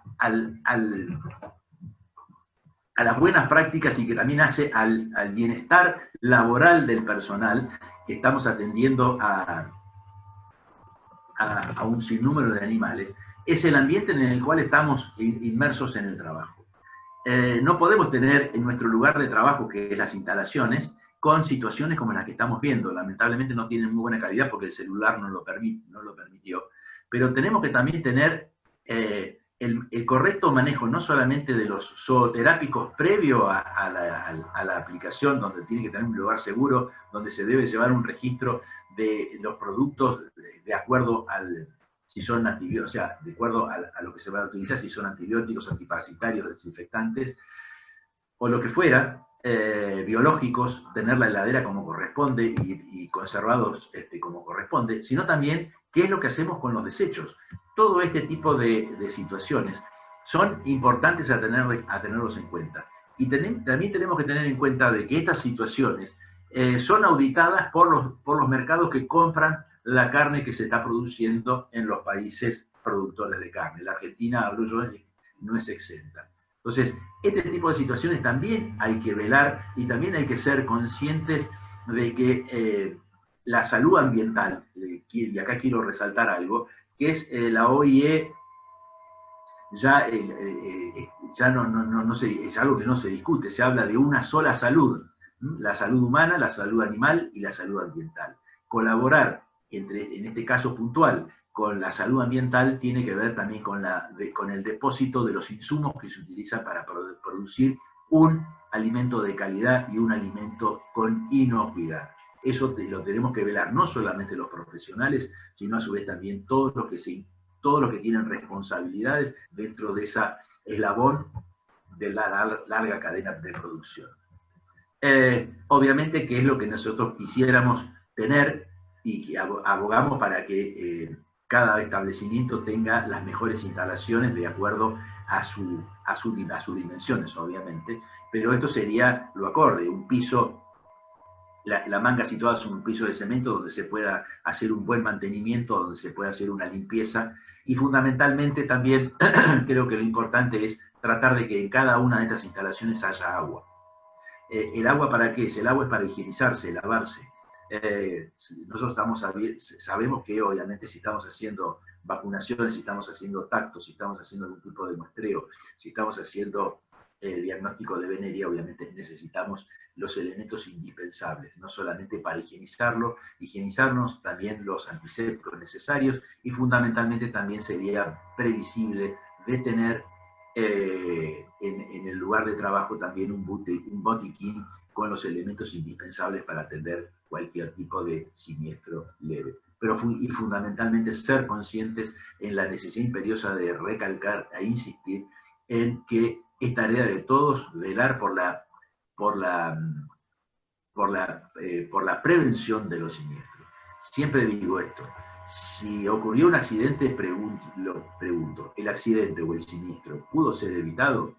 las buenas prácticas y que también hace al bienestar laboral del personal, que estamos atendiendo a un sinnúmero de animales, es el ambiente en el cual estamos inmersos en el trabajo. No podemos tener en nuestro lugar de trabajo, que es las instalaciones, con situaciones como las que estamos viendo. Lamentablemente no tienen muy buena calidad porque el celular no lo permitió. Pero tenemos que también tener el correcto manejo, no solamente de los zooterápicos previo a la aplicación, donde tiene que tener un lugar seguro, donde se debe llevar un registro de los productos de acuerdo si son antibióticos, o sea, de acuerdo a lo que se va a utilizar, si son antibióticos, antiparasitarios, desinfectantes, o lo que fuera, biológicos, tener la heladera como corresponde y conservados como corresponde, sino también qué es lo que hacemos con los desechos. Todo este tipo de situaciones son importantes a tenerlos en cuenta. Y también tenemos que tener en cuenta de que estas situaciones son auditadas por los mercados que compran la carne que se está produciendo en los países productores de carne. La Argentina, hablo yo, no es exenta. Entonces, este tipo de situaciones también hay que velar y también hay que ser conscientes de que la salud ambiental, y acá quiero resaltar algo, que es la OIE, ya no es algo que no se discute, se habla de una sola salud, la salud humana, la salud animal y la salud ambiental. Colaborar, en este caso puntual, con la salud ambiental tiene que ver también con el depósito de los insumos que se utilizan para producir un alimento de calidad y un alimento con inocuidad. Eso lo tenemos que velar no solamente los profesionales, sino a su vez también todos los que tienen responsabilidades dentro de esa eslabón de la larga cadena de producción. Obviamente que es lo que nosotros quisiéramos tener y que abogamos para que cada establecimiento tenga las mejores instalaciones de acuerdo a sus dimensiones, obviamente, pero esto sería lo acorde, un piso, la manga situada sobre un piso de cemento donde se pueda hacer un buen mantenimiento, donde se pueda hacer una limpieza, y fundamentalmente también creo que lo importante es tratar de que en cada una de estas instalaciones haya agua. ¿El agua para qué es? El agua es para higienizarse, lavarse. Nosotros sabemos que obviamente si estamos haciendo vacunaciones, si estamos haciendo tactos, si estamos haciendo algún tipo de muestreo, si estamos haciendo diagnóstico de veneria, obviamente necesitamos los elementos indispensables, no solamente para higienizarnos, también los antisépticos necesarios, y fundamentalmente también sería previsible de tener en el lugar de trabajo también un botiquín con los elementos indispensables para atender cualquier tipo de siniestro leve. Pero y fundamentalmente ser conscientes en la necesidad imperiosa de recalcar e insistir en que es tarea de todos velar por la prevención de los siniestros. Siempre digo esto, si ocurrió un accidente, pregunto, ¿el accidente o el siniestro pudo ser evitado?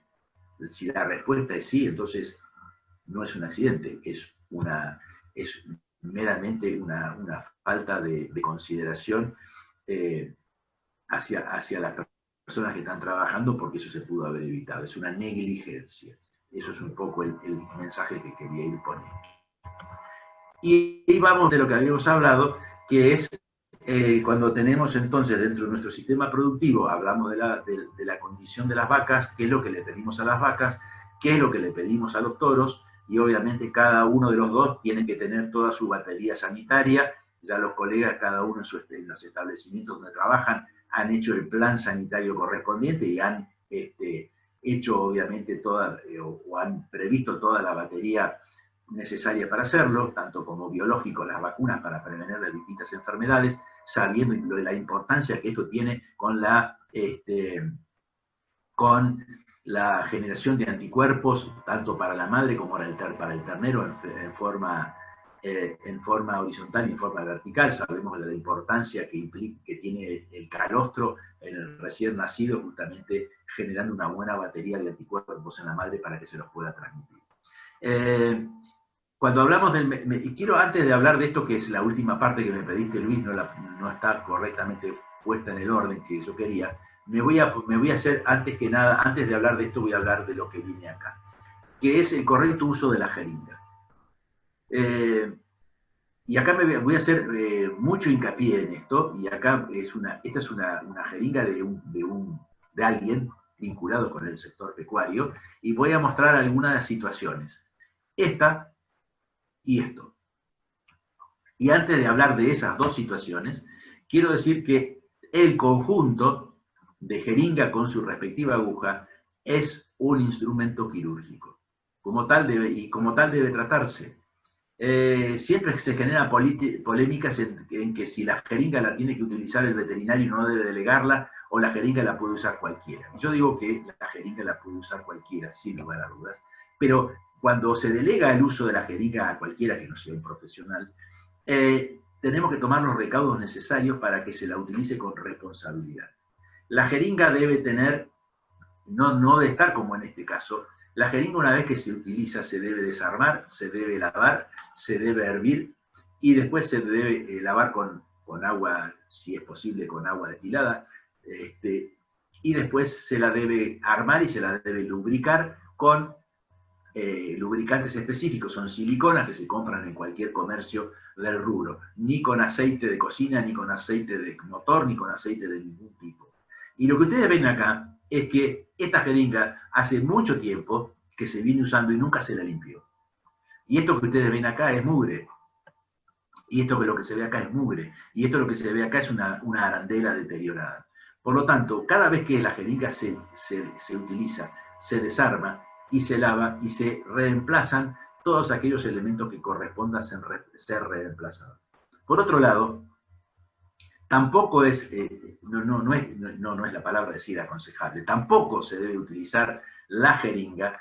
Si la respuesta es sí, entonces no es un accidente, es meramente una falta de consideración hacia las personas que están trabajando, porque eso se pudo haber evitado, es una negligencia. Eso es un poco el mensaje que quería ir poniendo. Y vamos de lo que habíamos hablado, que es cuando tenemos entonces dentro de nuestro sistema productivo, hablamos de la condición de las vacas, qué es lo que le pedimos a las vacas, qué es lo que le pedimos a los toros, y obviamente cada uno de los dos tiene que tener toda su batería sanitaria. Ya los colegas, cada uno en los establecimientos donde trabajan, han hecho el plan sanitario correspondiente y han hecho obviamente o han previsto toda la batería necesaria para hacerlo, tanto como biológico, las vacunas para prevenir las distintas enfermedades, sabiendo de la importancia que esto tiene con la generación de anticuerpos, tanto para la madre como para el ternero, en forma horizontal y en forma vertical. Sabemos de la importancia que tiene el calostro en el recién nacido, justamente generando una buena batería de anticuerpos en la madre para que se los pueda transmitir. Cuando hablamos y quiero, antes de hablar de esto, que es la última parte que me pediste, Luis, no está correctamente puesta en el orden que yo quería, me voy a hacer, antes que nada, antes de hablar de esto, voy a hablar de lo que viene acá, que es el correcto uso de la jeringa. Y acá voy a hacer mucho hincapié en esto, y acá esta es una jeringa de alguien vinculado con el sector pecuario, y voy a mostrar algunas situaciones. Esta y esto. Y antes de hablar de esas dos situaciones, quiero decir que el conjunto de jeringa con su respectiva aguja es un instrumento quirúrgico. Como tal debe tratarse. Siempre se generan polémicas en que si la jeringa la tiene que utilizar el veterinario y no debe delegarla, o la jeringa la puede usar cualquiera. Yo digo que la jeringa la puede usar cualquiera, sin lugar a dudas, pero cuando se delega el uso de la jeringa a cualquiera que no sea un profesional, tenemos que tomar los recaudos necesarios para que se la utilice con responsabilidad. La jeringa debe tener, no debe estar como en este caso, la jeringa una vez que se utiliza se debe desarmar, se debe lavar, se debe hervir y después se debe lavar con agua, si es posible con agua destilada, y después se la debe armar y se la debe lubricar con lubricantes específicos, son siliconas que se compran en cualquier comercio del rubro, ni con aceite de cocina, ni con aceite de motor, ni con aceite de ningún tipo. Y lo que ustedes ven acá es que esta jeringa hace mucho tiempo que se viene usando y nunca se la limpió. Y esto que ustedes ven acá es mugre. Y esto que lo que se ve acá es mugre. Y esto lo que se ve acá es una arandela deteriorada. Por lo tanto, cada vez que la jeringa se utiliza, se desarma y se lava y se reemplazan todos aquellos elementos que correspondan ser reemplazados. Por otro lado, tampoco es, no es la palabra decir aconsejable, tampoco se debe utilizar la jeringa,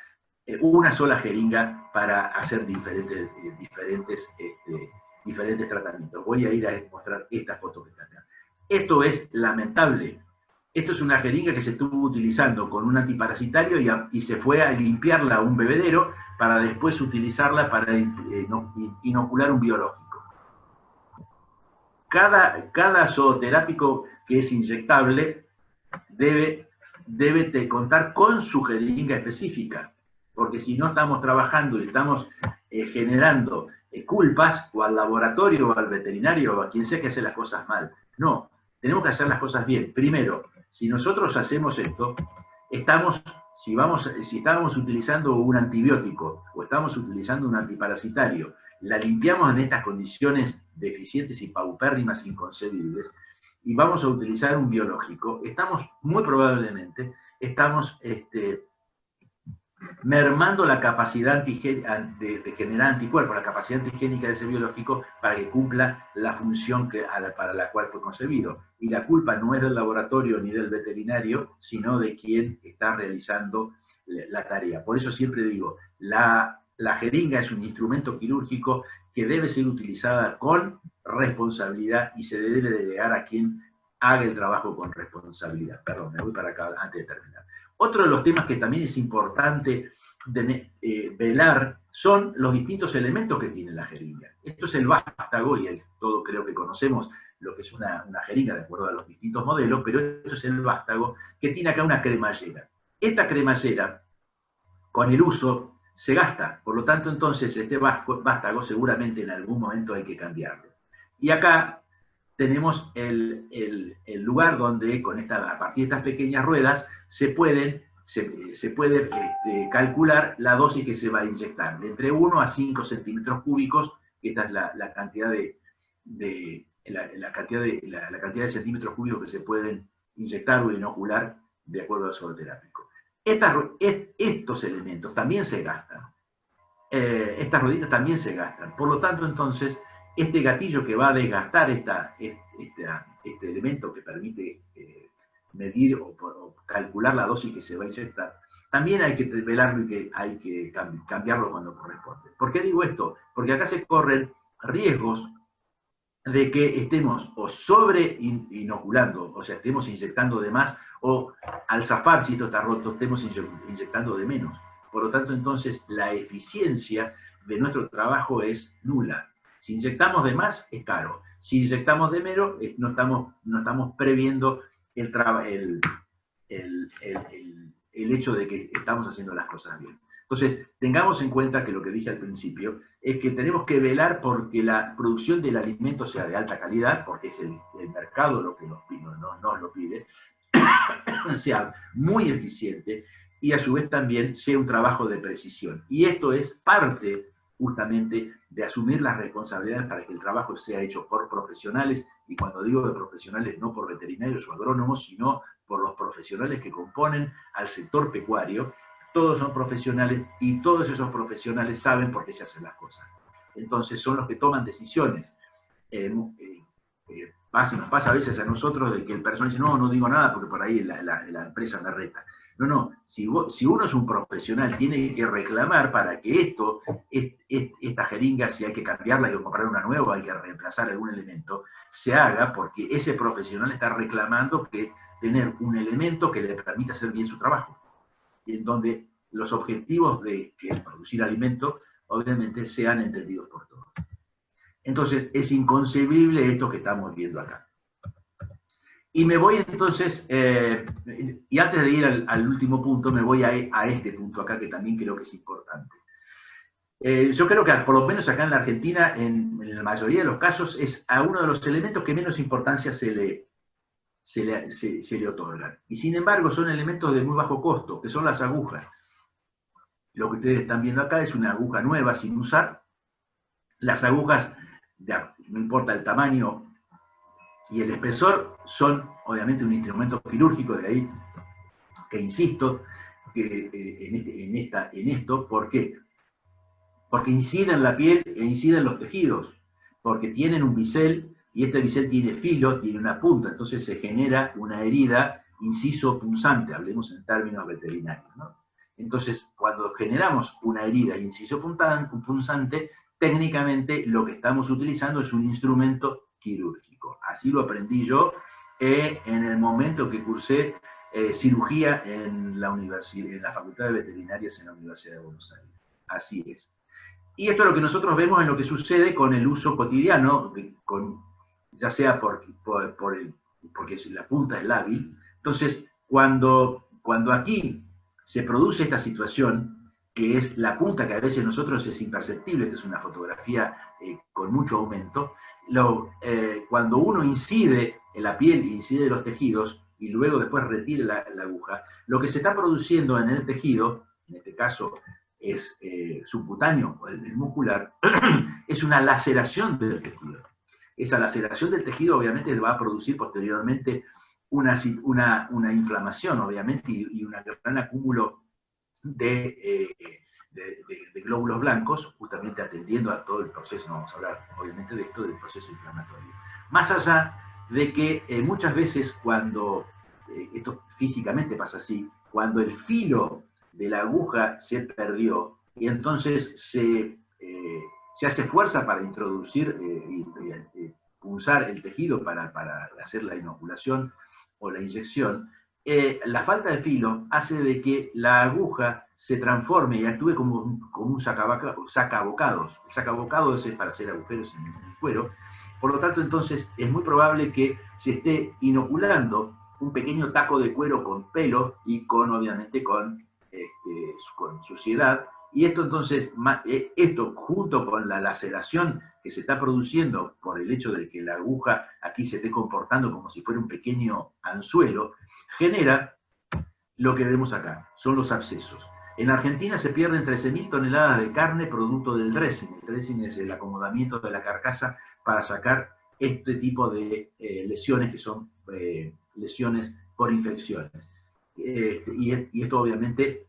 una sola jeringa para hacer diferentes tratamientos. Voy a ir a mostrar esta foto que está acá. Esto es lamentable. Esto es una jeringa que se estuvo utilizando con un antiparasitario y se fue a limpiarla a un bebedero para después utilizarla para inocular un biológico. Cada zooterápico que es inyectable debe contar con su jeringa específica, porque si no estamos trabajando y estamos generando culpas o al laboratorio o al veterinario o a quien sea que hace las cosas mal. No, tenemos que hacer las cosas bien. Primero, si nosotros hacemos esto, si estábamos utilizando un antibiótico o estamos utilizando un antiparasitario, la limpiamos en estas condiciones deficientes y paupérrimas inconcebibles, y vamos a utilizar un biológico, muy probablemente, estamos mermando la capacidad de generar anticuerpos, la capacidad antigénica de ese biológico para que cumpla la función para la cual fue concebido. Y la culpa no es del laboratorio ni del veterinario, sino de quien está realizando la tarea. Por eso siempre digo, la jeringa es un instrumento quirúrgico que debe ser utilizada con responsabilidad y se debe delegar a quien haga el trabajo con responsabilidad. Perdón, me voy para acá antes de terminar. Otro de los temas que también es importante velar son los distintos elementos que tiene la jeringa. Esto es el vástago, y todo creo que conocemos lo que es una jeringa de acuerdo a los distintos modelos, pero esto es el vástago, que tiene acá una cremallera. Esta cremallera, con el uso, se gasta. Por lo tanto, entonces, este vástago seguramente en algún momento hay que cambiarlo. Y acá tenemos el lugar donde, a partir de estas pequeñas ruedas, se puede calcular la dosis que se va a inyectar, de entre 1 a 5 centímetros cúbicos, que esta es la cantidad de centímetros cúbicos que se pueden inyectar o inocular de acuerdo al zooterápico. Estos elementos también se gastan. Estas rueditas también se gastan. Por lo tanto, entonces, este gatillo que va a desgastar este elemento que permite medir o calcular la dosis que se va a inyectar, también hay que velarlo y que hay que cambiarlo cuando corresponde. ¿Por qué digo esto? Porque acá se corren riesgos de que estemos o sobre inoculando, o sea, estemos inyectando de más, o al zafar, si esto está roto, estemos inyectando de menos. Por lo tanto, entonces, la eficiencia de nuestro trabajo es nula. Si inyectamos de más, es caro. Si inyectamos de menos, no estamos previendo el hecho de que estamos haciendo las cosas bien. Entonces, tengamos en cuenta que lo que dije al principio es que tenemos que velar porque la producción del alimento sea de alta calidad, porque es el mercado lo que nos lo pide, sea muy eficiente y a su vez también sea un trabajo de precisión. Y esto es parte justamente de asumir las responsabilidades para que el trabajo sea hecho por profesionales, y cuando digo de profesionales no por veterinarios o agrónomos, sino por los profesionales que componen al sector pecuario. Todos son profesionales y todos esos profesionales saben por qué se hacen las cosas. Entonces son los que toman decisiones. Nos pasa a veces a nosotros de que el personal dice, no digo nada porque por ahí la empresa me reta. No, si uno es un profesional, tiene que reclamar para que esta jeringa, si hay que cambiarla, hay que comprar una nueva, hay que reemplazar algún elemento, se haga porque ese profesional está reclamando que tener un elemento que le permita hacer bien su trabajo. Y en donde los objetivos de que es producir alimento, obviamente, sean entendidos por todos. Entonces, es inconcebible esto que estamos viendo acá. Y me voy entonces, y antes de ir al último punto, me voy a este punto acá que también creo que es importante. Yo creo que por lo menos acá en la Argentina, en la mayoría de los casos, es a uno de los elementos que menos importancia se le otorgan. Y sin embargo son elementos de muy bajo costo, que son las agujas. Lo que ustedes están viendo acá es una aguja nueva sin usar. Las agujas, no importa el tamaño y el espesor, son obviamente un instrumento quirúrgico, de ahí que insisto en esto. ¿Por qué? porque incide en la piel e incide en los tejidos, porque tienen un bisel y este bisel tiene filo, tiene una punta, entonces se genera una herida inciso punzante, hablemos en términos veterinarios, ¿no? Entonces, cuando generamos una herida inciso punzante, técnicamente lo que estamos utilizando es un instrumento quirúrgico. Así lo aprendí yo en el momento que cursé cirugía en la Facultad de Veterinarias en la Universidad de Buenos Aires. Así es. Y esto es lo que nosotros vemos en lo que sucede con el uso cotidiano, ya sea porque la punta es lábil. Entonces, cuando aquí se produce esta situación, que es la punta que a veces nosotros es imperceptible, esta es una fotografía con mucho aumento, cuando uno incide en la piel, incide en los tejidos, y luego después retira la aguja, lo que se está produciendo en el tejido, en este caso es subcutáneo o el muscular, es una laceración del tejido. Esa laceración del tejido obviamente va a producir posteriormente una inflamación, obviamente, y un gran acúmulo de glóbulos blancos, justamente atendiendo a todo el proceso, no vamos a hablar obviamente de esto, del proceso inflamatorio. Más allá de que muchas veces cuando, esto físicamente pasa así, cuando el filo de la aguja se perdió y entonces se hace fuerza para introducir punzar el tejido para hacer la inoculación o la inyección, la falta de filo hace de que la aguja se transforme y actúe como un sacabocados. El sacabocados es para hacer agujeros en el cuero. Por lo tanto, entonces, es muy probable que se esté inoculando un pequeño taco de cuero con pelo y obviamente, con suciedad. Y esto entonces, esto junto con la laceración que se está produciendo por el hecho de que la aguja aquí se esté comportando como si fuera un pequeño anzuelo, genera lo que vemos acá, son los abscesos. En Argentina se pierden 13.000 toneladas de carne producto del dressing. El dressing es el acomodamiento de la carcasa para sacar este tipo de lesiones que son lesiones por infecciones. Y esto obviamente,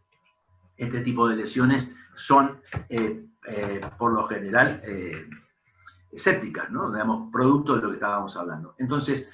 este tipo de lesiones son por lo general sépticas, ¿no? Digamos, producto de lo que estábamos hablando. Entonces,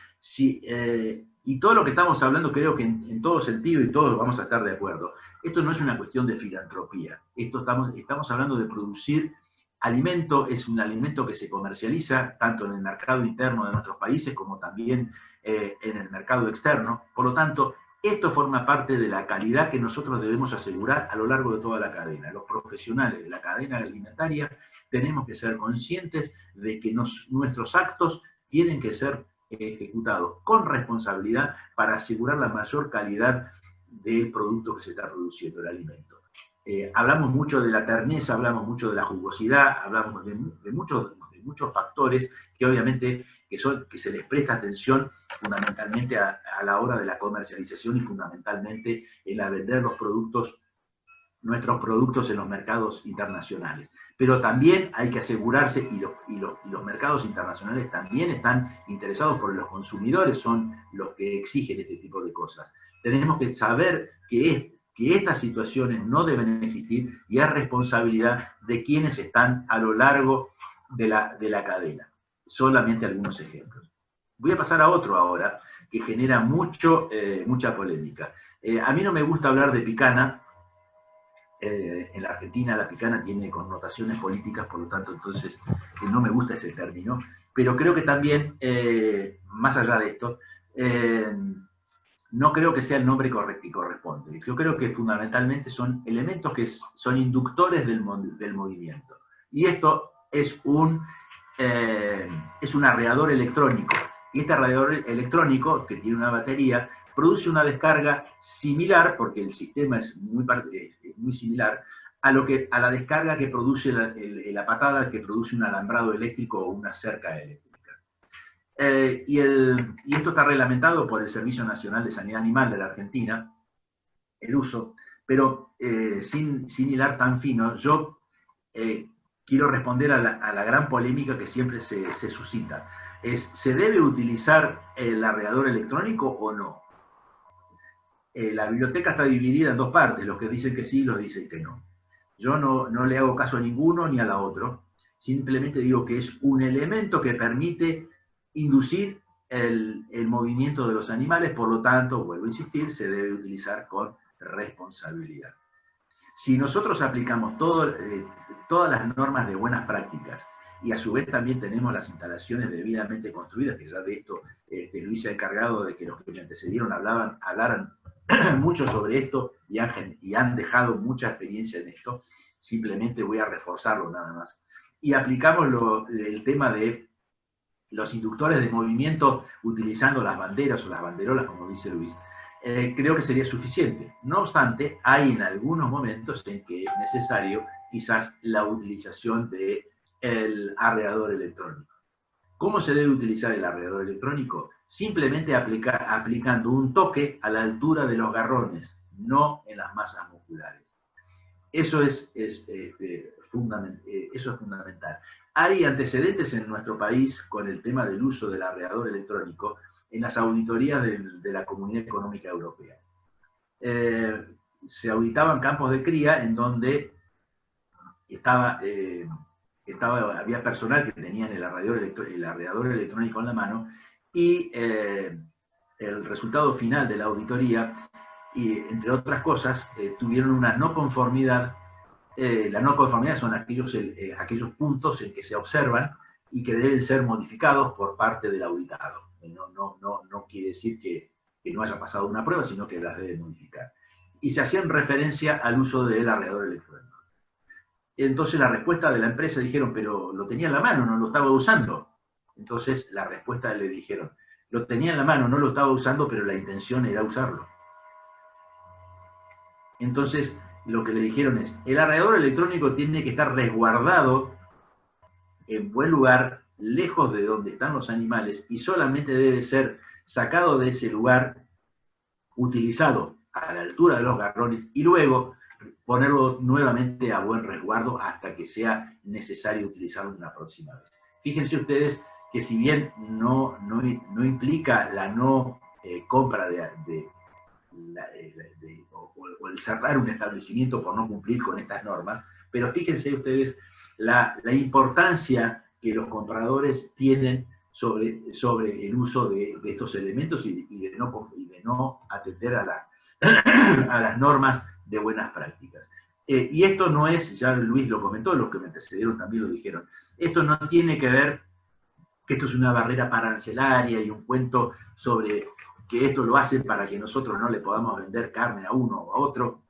y todo lo que estamos hablando creo que en todo sentido y todos vamos a estar de acuerdo. Esto no es una cuestión de filantropía. Estamos hablando de producir alimento, es un alimento que se comercializa tanto en el mercado interno de nuestros países como también en el mercado externo. Por lo tanto, esto forma parte de la calidad que nosotros debemos asegurar a lo largo de toda la cadena. Los profesionales de la cadena alimentaria tenemos que ser conscientes de que nuestros actos tienen que ser ejecutados con responsabilidad para asegurar la mayor calidad del producto que se está produciendo, el alimento. Hablamos mucho de la terneza, hablamos mucho de la jugosidad, hablamos de muchos factores que obviamente que se les presta atención fundamentalmente a la hora de la comercialización y fundamentalmente en la vender nuestros productos en los mercados internacionales. Pero también hay que asegurarse, y los mercados internacionales también están interesados porque los consumidores son los que exigen este tipo de cosas. Tenemos que saber que estas situaciones no deben existir y es responsabilidad de quienes están a lo largo de la cadena. Solamente algunos ejemplos. Voy a pasar a otro ahora, que genera mucha polémica. A mí no me gusta hablar de picana. En la Argentina la picana tiene connotaciones políticas, por lo tanto, entonces no me gusta ese término, pero creo que también, más allá de esto, no creo que sea el nombre correcto y corresponde. Yo creo que fundamentalmente son elementos que son inductores del movimiento. Y esto es un arreador electrónico. Y este arreador electrónico, que tiene una batería, produce una descarga similar, porque el sistema es muy similar, a la descarga que produce la patada que produce un alambrado eléctrico o una cerca eléctrica. Y esto está reglamentado por el Servicio Nacional de Sanidad Animal de la Argentina, el uso, pero sin hilar tan fino, yo quiero responder a la gran polémica que siempre se suscita. ¿Se debe utilizar el arreador electrónico o no? La biblioteca está dividida en dos partes, los que dicen que sí y los que dicen que no. Yo no le hago caso a ninguno ni a la otro. Simplemente digo que es un elemento que permite inducir el movimiento de los animales, por lo tanto, vuelvo a insistir, se debe utilizar con responsabilidad. Si nosotros aplicamos todas las normas de buenas prácticas y a su vez también tenemos las instalaciones debidamente construidas, que ya de esto Luis se ha encargado de que los que me antecedieron hablaran mucho sobre esto y han dejado mucha experiencia en esto, simplemente voy a reforzarlo nada más. Y aplicamos el tema de los inductores de movimiento utilizando las banderas o las banderolas, como dice Luis. Creo que sería suficiente. No obstante, hay en algunos momentos en que es necesario quizás la utilización del arreador electrónico. ¿Cómo se debe utilizar el arreador electrónico? Simplemente aplicando un toque a la altura de los garrones, no en las masas musculares. Eso es fundamental. Hay antecedentes en nuestro país con el tema del uso del arreador electrónico en las auditorías de la Comunidad Económica Europea. Se auditaban campos de cría en donde había personal que tenían el arreador electrónico en la mano y el resultado final de la auditoría, y entre otras cosas, tuvieron una no conformidad. La no conformidad son aquellos puntos en que se observan y que deben ser modificados por parte del auditado. No quiere decir que no haya pasado una prueba, sino que las debe modificar. Y se hacían referencia al uso del arreador electrónico. Entonces la respuesta de la empresa dijeron, pero lo tenía en la mano, no lo estaba usando. Entonces la respuesta le dijeron, lo tenía en la mano, no lo estaba usando, pero la intención era usarlo. Entonces lo que le dijeron es, el arreador electrónico tiene que estar resguardado en buen lugar, lejos de donde están los animales, y solamente debe ser sacado de ese lugar, utilizado a la altura de los garrones, y luego ponerlo nuevamente a buen resguardo hasta que sea necesario utilizarlo una próxima vez. Fíjense ustedes que si bien no implica la no compra o el cerrar un establecimiento por no cumplir con estas normas, pero fíjense ustedes la importancia que los compradores tienen sobre el uso de estos elementos y de no atender a las normas de buenas prácticas. Y esto no es, ya Luis lo comentó, los que me antecedieron también lo dijeron, esto no tiene que ver que esto es una barrera arancelaria y un cuento sobre que esto lo hacen para que nosotros no le podamos vender carne a uno o a otro.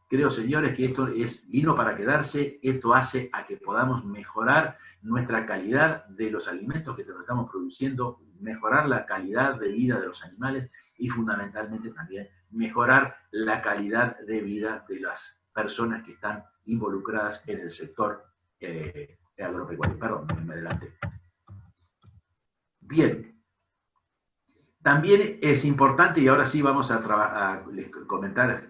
Creo, señores, que esto vino para quedarse, esto hace a que podamos mejorar nuestra calidad de los alimentos que estamos produciendo, mejorar la calidad de vida de los animales y fundamentalmente también mejorar la calidad de vida de las personas que están involucradas en el sector agropecuario. Perdón, me adelanté. Bien. También es importante, y ahora sí vamos a comentar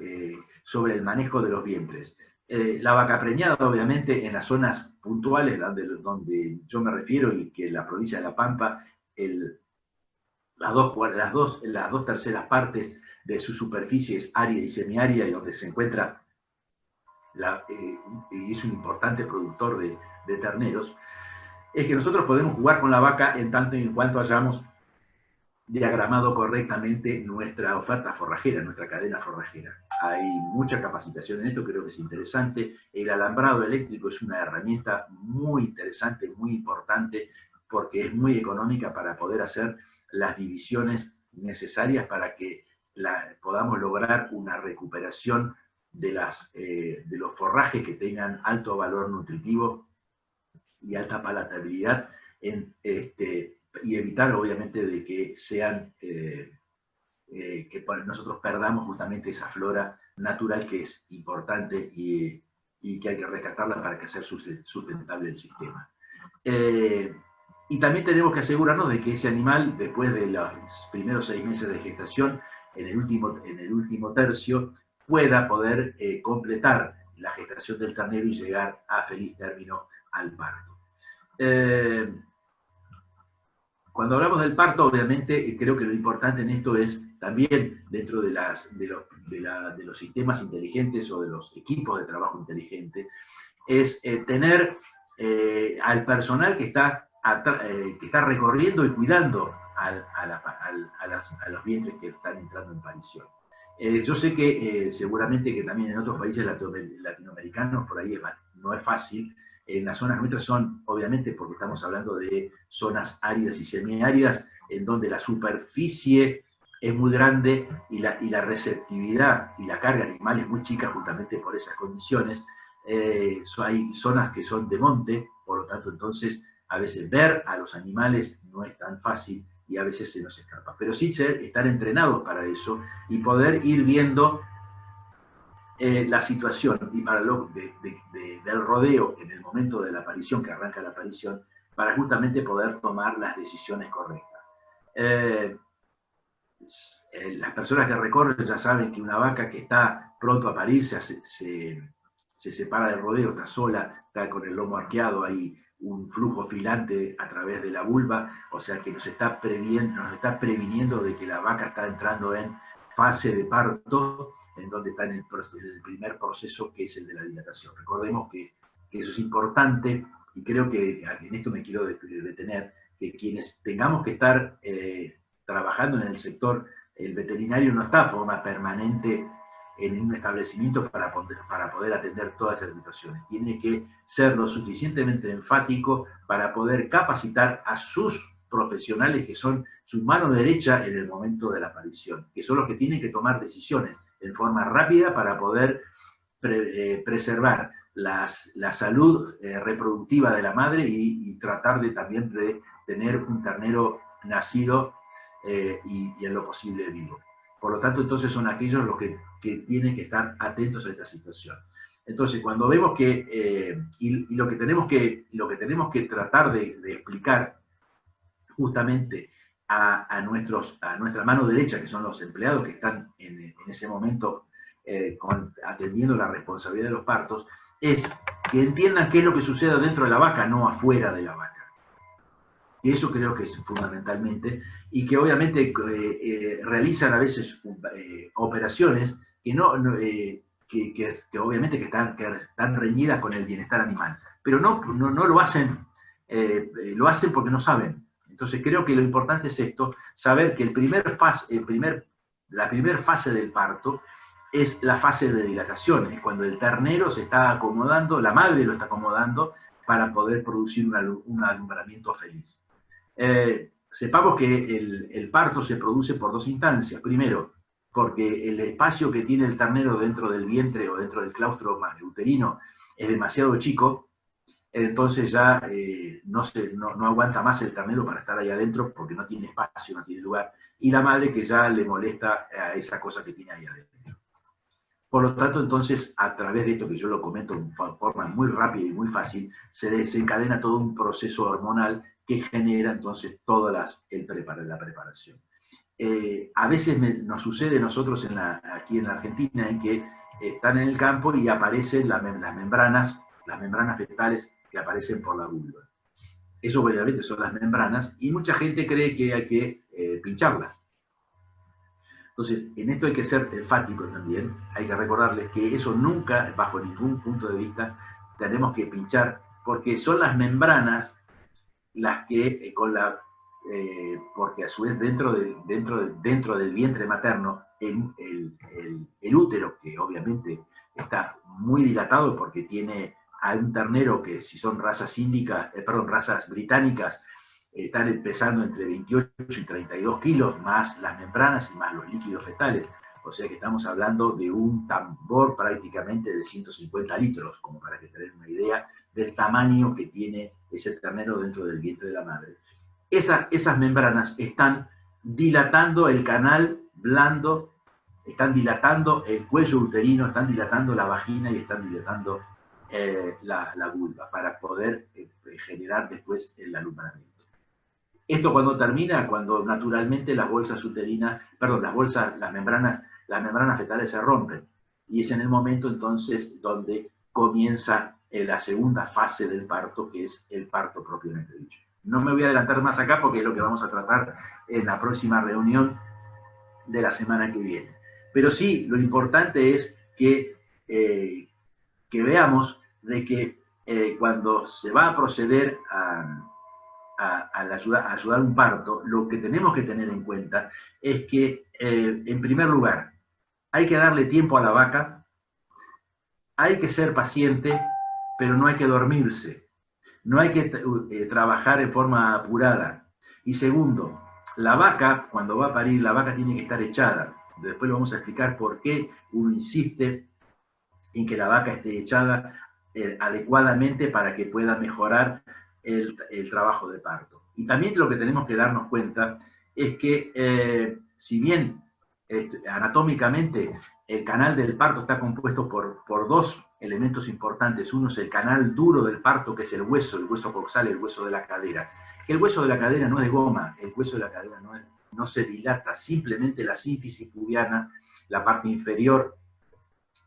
sobre el manejo de los vientres. La vaca preñada, obviamente, en las zonas puntuales donde yo me refiero y que en la provincia de La Pampa, las dos terceras partes de su superficie es árida y semiárida y donde se encuentra y es un importante productor de terneros, es que nosotros podemos jugar con la vaca en tanto y en cuanto hayamos diagramado correctamente nuestra oferta forrajera, nuestra cadena forrajera. Hay mucha capacitación en esto, creo que es interesante. El alambrado eléctrico es una herramienta muy interesante, muy importante, porque es muy económica para poder hacer las divisiones necesarias para que podamos lograr una recuperación de los forrajes que tengan alto valor nutritivo y alta palatabilidad y evitar obviamente de que sean que nosotros perdamos justamente esa flora natural que es importante y que hay que rescatarla para que sea sustentable el sistema. Y también tenemos que asegurarnos de que ese animal, después de los primeros 6 meses de gestación, en el último tercio, pueda poder completar la gestación del ternero y llegar a feliz término al parto. Cuando hablamos del parto, obviamente, creo que lo importante en esto es también, dentro de los sistemas inteligentes o de los equipos de trabajo inteligente, es tener al personal que está recorriendo y cuidando a los vientres que están entrando en parición. Yo sé que seguramente que también en otros países latinoamericanos por ahí no es fácil. En las zonas nuestras son, obviamente, porque estamos hablando de zonas áridas y semiáridas, en donde la superficie es muy grande y la receptividad y la carga animal es muy chica justamente por esas condiciones. Hay zonas que son de monte, por lo tanto, entonces, a veces ver a los animales no es tan fácil y a veces se nos escapa. Pero sí estar entrenados para eso y poder ir viendo la situación y para del rodeo en el momento de la aparición, que arranca la aparición, para justamente poder tomar las decisiones correctas. Las personas que recorren ya saben que una vaca que está pronto a parir se separa del rodeo, está sola, está con el lomo arqueado, hay un flujo filante a través de la vulva, o sea que nos está previniendo de que la vaca está entrando en fase de parto, en donde está en el primer proceso, que es el de la dilatación. Recordemos que eso es importante, y creo que en esto me quiero detener, que quienes tengamos que estar trabajando en el sector, el veterinario no está de forma permanente en un establecimiento para poder atender todas esas situaciones. Tiene que ser lo suficientemente enfático para poder capacitar a sus profesionales, que son su mano derecha en el momento de la aparición, que son los que tienen que tomar decisiones en forma rápida para poder preservar la salud reproductiva de la madre y tratar de también de tener un ternero nacido y en lo posible vivo. Por lo tanto, entonces son aquellos los que tienen que estar atentos a esta situación. Entonces, cuando vemos que, y lo que tenemos que tratar de explicar justamente a nuestra mano derecha, que son los empleados que están en ese momento atendiendo la responsabilidad de los partos, es que entiendan qué es lo que sucede dentro de la vaca, no afuera de la vaca. Y eso creo que es fundamentalmente, y que obviamente realizan a veces operaciones que obviamente que están reñidas con el bienestar animal, pero no lo hacen, lo hacen porque no saben. Entonces creo que lo importante es esto, saber que la primera fase del parto es la fase de dilatación, es cuando el ternero se está acomodando, la madre lo está acomodando para poder producir un alumbramiento feliz. Sepamos que el parto se produce por dos instancias. Primero, porque el espacio que tiene el ternero dentro del vientre o dentro del claustro uterino es demasiado chico, entonces ya no aguanta más el ternero para estar ahí adentro porque no tiene espacio, no tiene lugar, y la madre que ya le molesta a esa cosa que tiene ahí adentro. Por lo tanto, entonces, a través de esto que yo lo comento de forma muy rápida y muy fácil, se desencadena todo un proceso hormonal que genera entonces toda la preparación. A veces nos sucede a nosotros aquí en la Argentina en que están en el campo y aparecen las membranas fetales que aparecen por la vulva. Eso obviamente son las membranas y mucha gente cree que hay que pincharlas. Entonces, en esto hay que ser enfático también, hay que recordarles que eso nunca, bajo ningún punto de vista, tenemos que pinchar, porque son las membranas las que, porque a su vez dentro del vientre materno, el útero, que obviamente está muy dilatado porque tiene a un ternero que si son razas británicas, están pesando entre 28 y 32 kilos, más las membranas y más los líquidos fetales. O sea que estamos hablando de un tambor prácticamente de 150 litros, como para que tengan una idea del tamaño que tiene ese ternero dentro del vientre de la madre. Esas membranas están dilatando el canal blando, están dilatando el cuello uterino, están dilatando la vagina y están dilatando la vulva para poder generar después el alumbramiento. Esto cuando termina, cuando naturalmente las membranas fetales se rompen. Y es en el momento entonces donde comienza la segunda fase del parto, que es el parto propiamente dicho. No me voy a adelantar más acá porque es lo que vamos a tratar en la próxima reunión de la semana que viene. Pero sí, lo importante es que veamos de que cuando se va a proceder a ayudar un parto, lo que tenemos que tener en cuenta es que, en primer lugar, hay que darle tiempo a la vaca, hay que ser paciente, pero no hay que dormirse, no hay que trabajar en forma apurada. Y segundo, la vaca, cuando va a parir, la vaca tiene que estar echada. Después le vamos a explicar por qué uno insiste en que la vaca esté echada adecuadamente para que pueda mejorar el trabajo de parto. Y también lo que tenemos que darnos cuenta es que si bien anatómicamente el canal del parto está compuesto por dos elementos importantes. Uno es el canal duro del parto, que es el hueso coxal, el hueso de la cadera. Que el hueso de la cadera no es de goma, el hueso de la cadera no se dilata, simplemente la sínfisis pubiana, la parte inferior,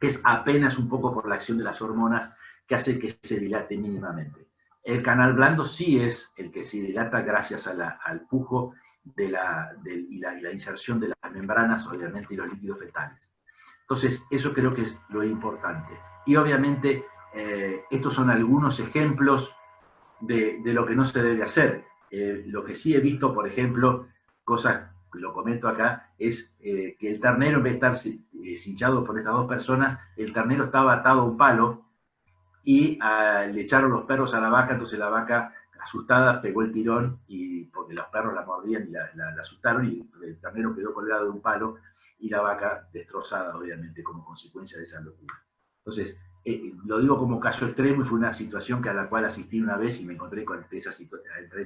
es apenas un poco por la acción de las hormonas que hace que se dilate mínimamente. El canal blando sí es el que se dilata gracias al pujo y la inserción de las membranas, obviamente, y los líquidos fetales. Entonces, eso creo que es lo importante. Y obviamente, estos son algunos ejemplos de lo que no se debe hacer. Lo que sí he visto, por ejemplo, cosas, lo comento acá, es que el ternero, en vez de estar cinchado por estas dos personas, el ternero estaba atado a un palo y le echaron los perros a la vaca, entonces la vaca, asustada, pegó el tirón, y porque los perros la mordían y la asustaron, y el ternero quedó colgado de un palo y la vaca destrozada, obviamente, como consecuencia de esa locura. Entonces, lo digo como caso extremo, y fue una situación a la cual asistí una vez y me encontré con entre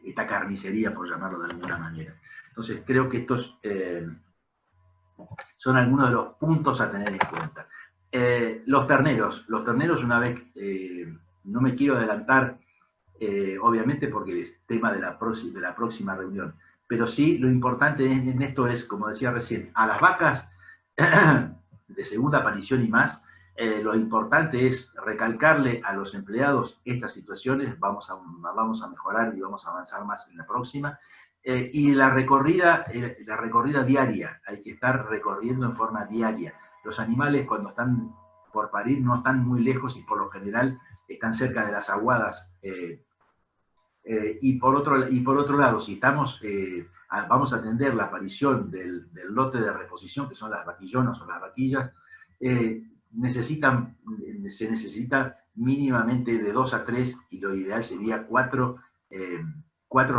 esta carnicería, por llamarlo de alguna manera. Entonces, creo que estos son algunos de los puntos a tener en cuenta. Los terneros una vez, no me quiero adelantar, obviamente porque es tema de la próxima reunión, pero sí lo importante en esto es, como decía recién, a las vacas de segunda aparición y más, lo importante es recalcarle a los empleados estas situaciones. Vamos a mejorar y vamos a avanzar más en la próxima. Y la recorrida diaria, hay que estar recorriendo en forma diaria. Los animales, cuando están por parir, no están muy lejos y por lo general están cerca de las aguadas. Y por otro lado, si vamos a atender la aparición del lote de reposición, que son las vaquillonas o las vaquillas, se necesita mínimamente de 2 a 3, y lo ideal sería 4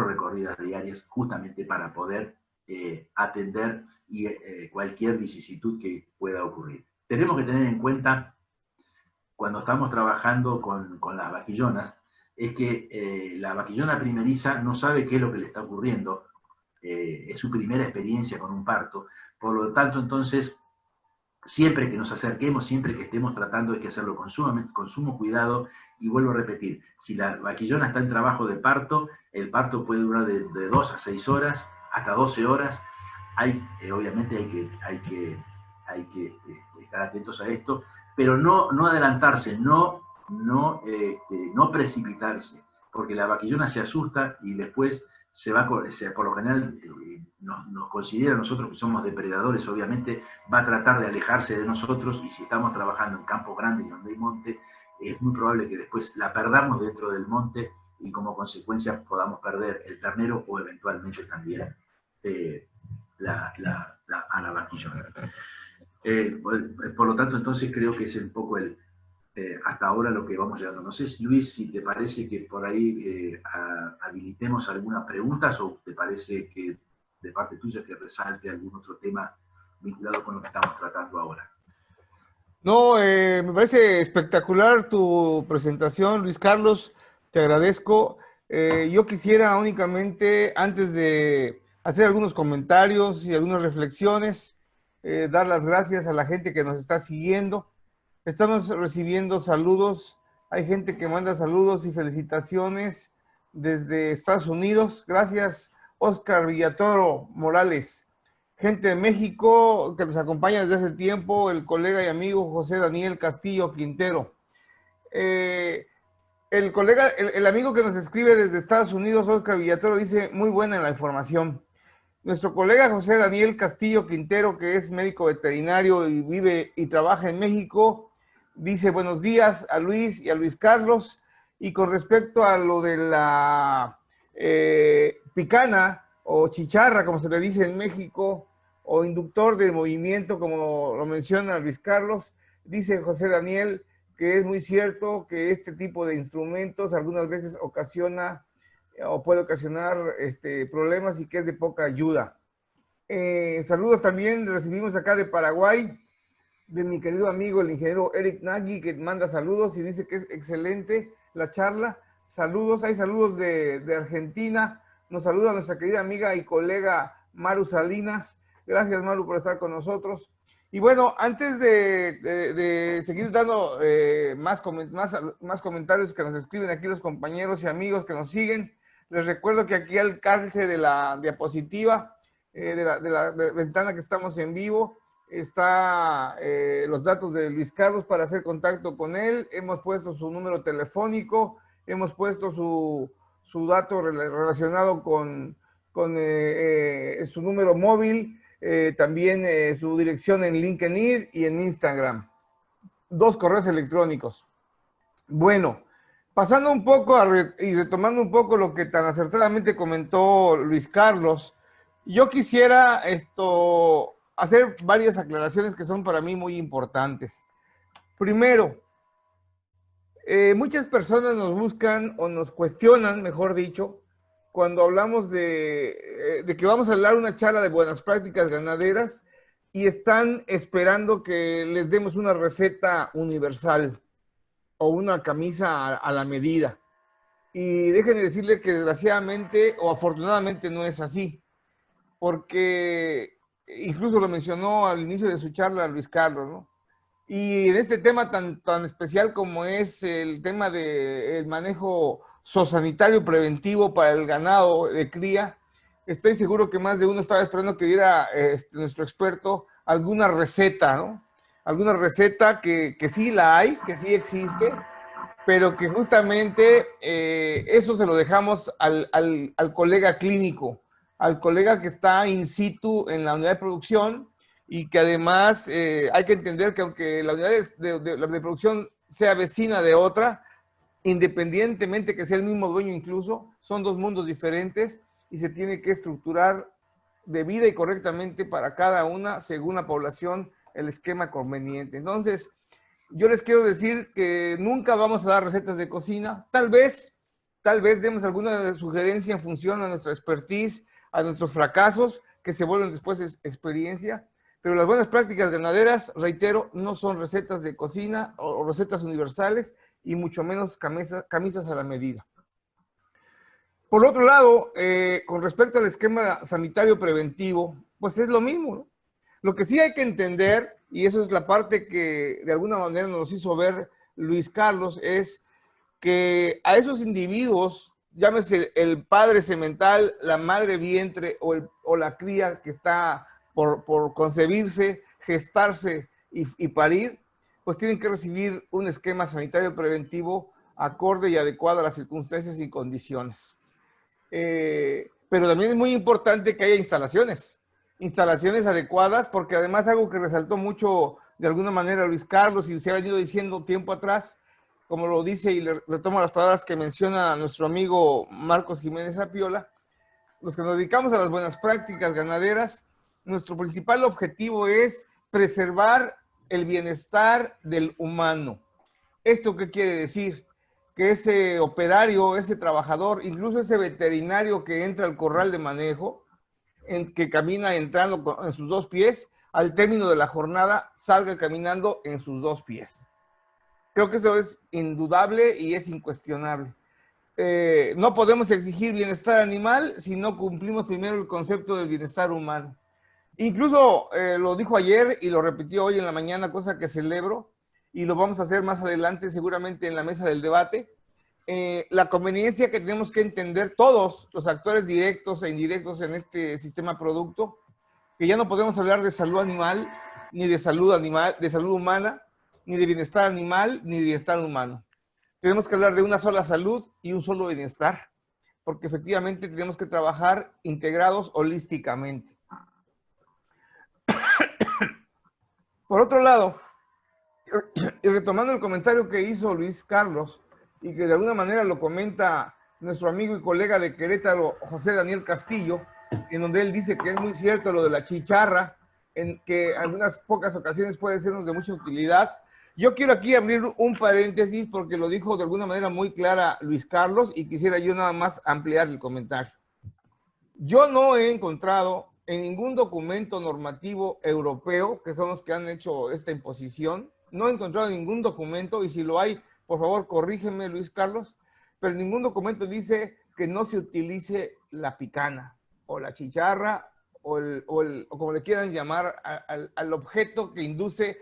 recorridas diarias, justamente para poder atender cualquier vicisitud que pueda ocurrir. Tenemos que tener en cuenta, cuando estamos trabajando con las vaquillonas, es que la vaquillona primeriza no sabe qué es lo que le está ocurriendo, es su primera experiencia con un parto. Por lo tanto, entonces, siempre que nos acerquemos, siempre que estemos tratando, hay que hacerlo con sumo cuidado. Y vuelvo a repetir, si la vaquillona está en trabajo de parto, el parto puede durar de 2 a 6 horas, hasta 12 horas. Obviamente hay que estar atentos a esto, pero no adelantarse, no precipitarse, porque la vaquillona se asusta y después por lo general nos considera a nosotros que somos depredadores, obviamente va a tratar de alejarse de nosotros, y si estamos trabajando en campos grandes y donde hay monte, es muy probable que después la perdamos dentro del monte, y como consecuencia podamos perder el ternero o eventualmente también a la vaquillona. Por lo tanto, entonces creo que es un poco hasta ahora lo que vamos llegando. No sé, Luis, si te parece que por ahí habilitemos algunas preguntas, o te parece que de parte tuya que resalte algún otro tema vinculado con lo que estamos tratando ahora. No, me parece espectacular tu presentación, Luis Carlos, te agradezco. Yo quisiera únicamente, antes de hacer algunos comentarios y algunas reflexiones, dar las gracias a la gente que nos está siguiendo. Estamos recibiendo saludos, hay gente que manda saludos y felicitaciones desde Estados Unidos. Gracias, Oscar Villatoro Morales. Gente de México que nos acompaña desde hace tiempo, el colega y amigo José Daniel Castillo Quintero. El colega, el amigo que nos escribe desde Estados Unidos, Oscar Villatoro, dice, muy buena la información. Nuestro colega José Daniel Castillo Quintero, que es médico veterinario y vive y trabaja en México, dice buenos días a Luis y a Luis Carlos. Y con respecto a lo de la picana o chicharra, como se le dice en México, o inductor de movimiento, como lo menciona Luis Carlos, dice José Daniel que es muy cierto que este tipo de instrumentos algunas veces ocasiona o puede ocasionar problemas y que es de poca ayuda. Saludos también recibimos acá de Paraguay, de mi querido amigo el ingeniero Eric Nagy, que manda saludos y dice que es excelente la charla. Saludos, hay saludos de Argentina. Nos saluda nuestra querida amiga y colega Maru Salinas. Gracias, Maru, por estar con nosotros. Y bueno, antes de seguir dando más comentarios que nos escriben aquí los compañeros y amigos que nos siguen, les recuerdo que aquí al alcance de la diapositiva, de la ventana que estamos en vivo, está los datos de Luis Carlos para hacer contacto con él. Hemos puesto su número telefónico, hemos puesto su dato relacionado con su número móvil, también su dirección en LinkedIn y en Instagram. 2 correos electrónicos. Bueno, pasando un poco y retomando un poco lo que tan acertadamente comentó Luis Carlos, yo quisiera hacer varias aclaraciones que son para mí muy importantes. Primero, muchas personas nos buscan o nos cuestionan, mejor dicho, cuando hablamos de que vamos a dar una charla de buenas prácticas ganaderas y están esperando que les demos una receta universal o una camisa a la medida. Y déjenme decirle que desgraciadamente o afortunadamente no es así, porque incluso lo mencionó al inicio de su charla Luis Carlos, ¿no? Y en este tema tan especial como es el tema del manejo zoosanitario preventivo para el ganado de cría, estoy seguro que más de uno estaba esperando que diera nuestro experto alguna receta, ¿no? Alguna receta que sí la hay, que sí existe, pero que justamente eso se lo dejamos al colega clínico, al colega que está in situ en la unidad de producción, y que además hay que entender que aunque la unidad de producción sea vecina de otra, independientemente que sea el mismo dueño incluso, son 2 mundos diferentes y se tiene que estructurar debida y correctamente para cada una, según la población, el esquema conveniente. Entonces, yo les quiero decir que nunca vamos a dar recetas de cocina. Tal vez demos alguna sugerencia en función a nuestra expertise, a nuestros fracasos, que se vuelven después experiencia. Pero las buenas prácticas ganaderas, reitero, no son recetas de cocina o recetas universales y mucho menos camisas a la medida. Por otro lado, con respecto al esquema sanitario preventivo, pues es lo mismo, ¿no? Lo que sí hay que entender, y eso es la parte que de alguna manera nos hizo ver Luis Carlos, es que a esos individuos, llámese el padre semental, la madre vientre o la cría que está por concebirse, gestarse y parir, pues tienen que recibir un esquema sanitario preventivo acorde y adecuado a las circunstancias y condiciones. Pero también es muy importante que haya instalaciones adecuadas, porque además algo que resaltó mucho de alguna manera Luis Carlos y se ha venido diciendo tiempo atrás, como lo dice y le retomo las palabras que menciona nuestro amigo Marcos Jiménez Apiola, los que nos dedicamos a las buenas prácticas ganaderas, nuestro principal objetivo es preservar el bienestar del humano. ¿Esto qué quiere decir? Que ese operario, ese trabajador, incluso ese veterinario que entra al corral de manejo, que camina entrando en sus 2 pies, al término de la jornada salga caminando en sus 2 pies. Creo que eso es indudable y es incuestionable. No podemos exigir bienestar animal si no cumplimos primero el concepto del bienestar humano. Incluso lo dijo ayer y lo repitió hoy en la mañana, cosa que celebro, y lo vamos a hacer más adelante seguramente en la mesa del debate. La conveniencia que tenemos que entender todos los actores directos e indirectos en este sistema producto, que ya no podemos hablar de salud animal, ni de salud humana, ni de bienestar animal, ni de bienestar humano. Tenemos que hablar de una sola salud y un solo bienestar, porque efectivamente tenemos que trabajar integrados holísticamente. Por otro lado, y retomando el comentario que hizo Luis Carlos, y que de alguna manera lo comenta nuestro amigo y colega de Querétaro, José Daniel Castillo, en donde él dice que es muy cierto lo de la chicharra, en que en algunas pocas ocasiones puede sernos de mucha utilidad. Yo quiero aquí abrir un paréntesis porque lo dijo de alguna manera muy clara Luis Carlos y quisiera yo nada más ampliar el comentario. Yo no he encontrado en ningún documento normativo europeo, que son los que han hecho esta imposición, no he encontrado ningún documento, y si lo hay, por favor, corrígeme, Luis Carlos, pero ningún documento dice que no se utilice la picana, o la chicharra, o como le quieran llamar, al objeto que induce,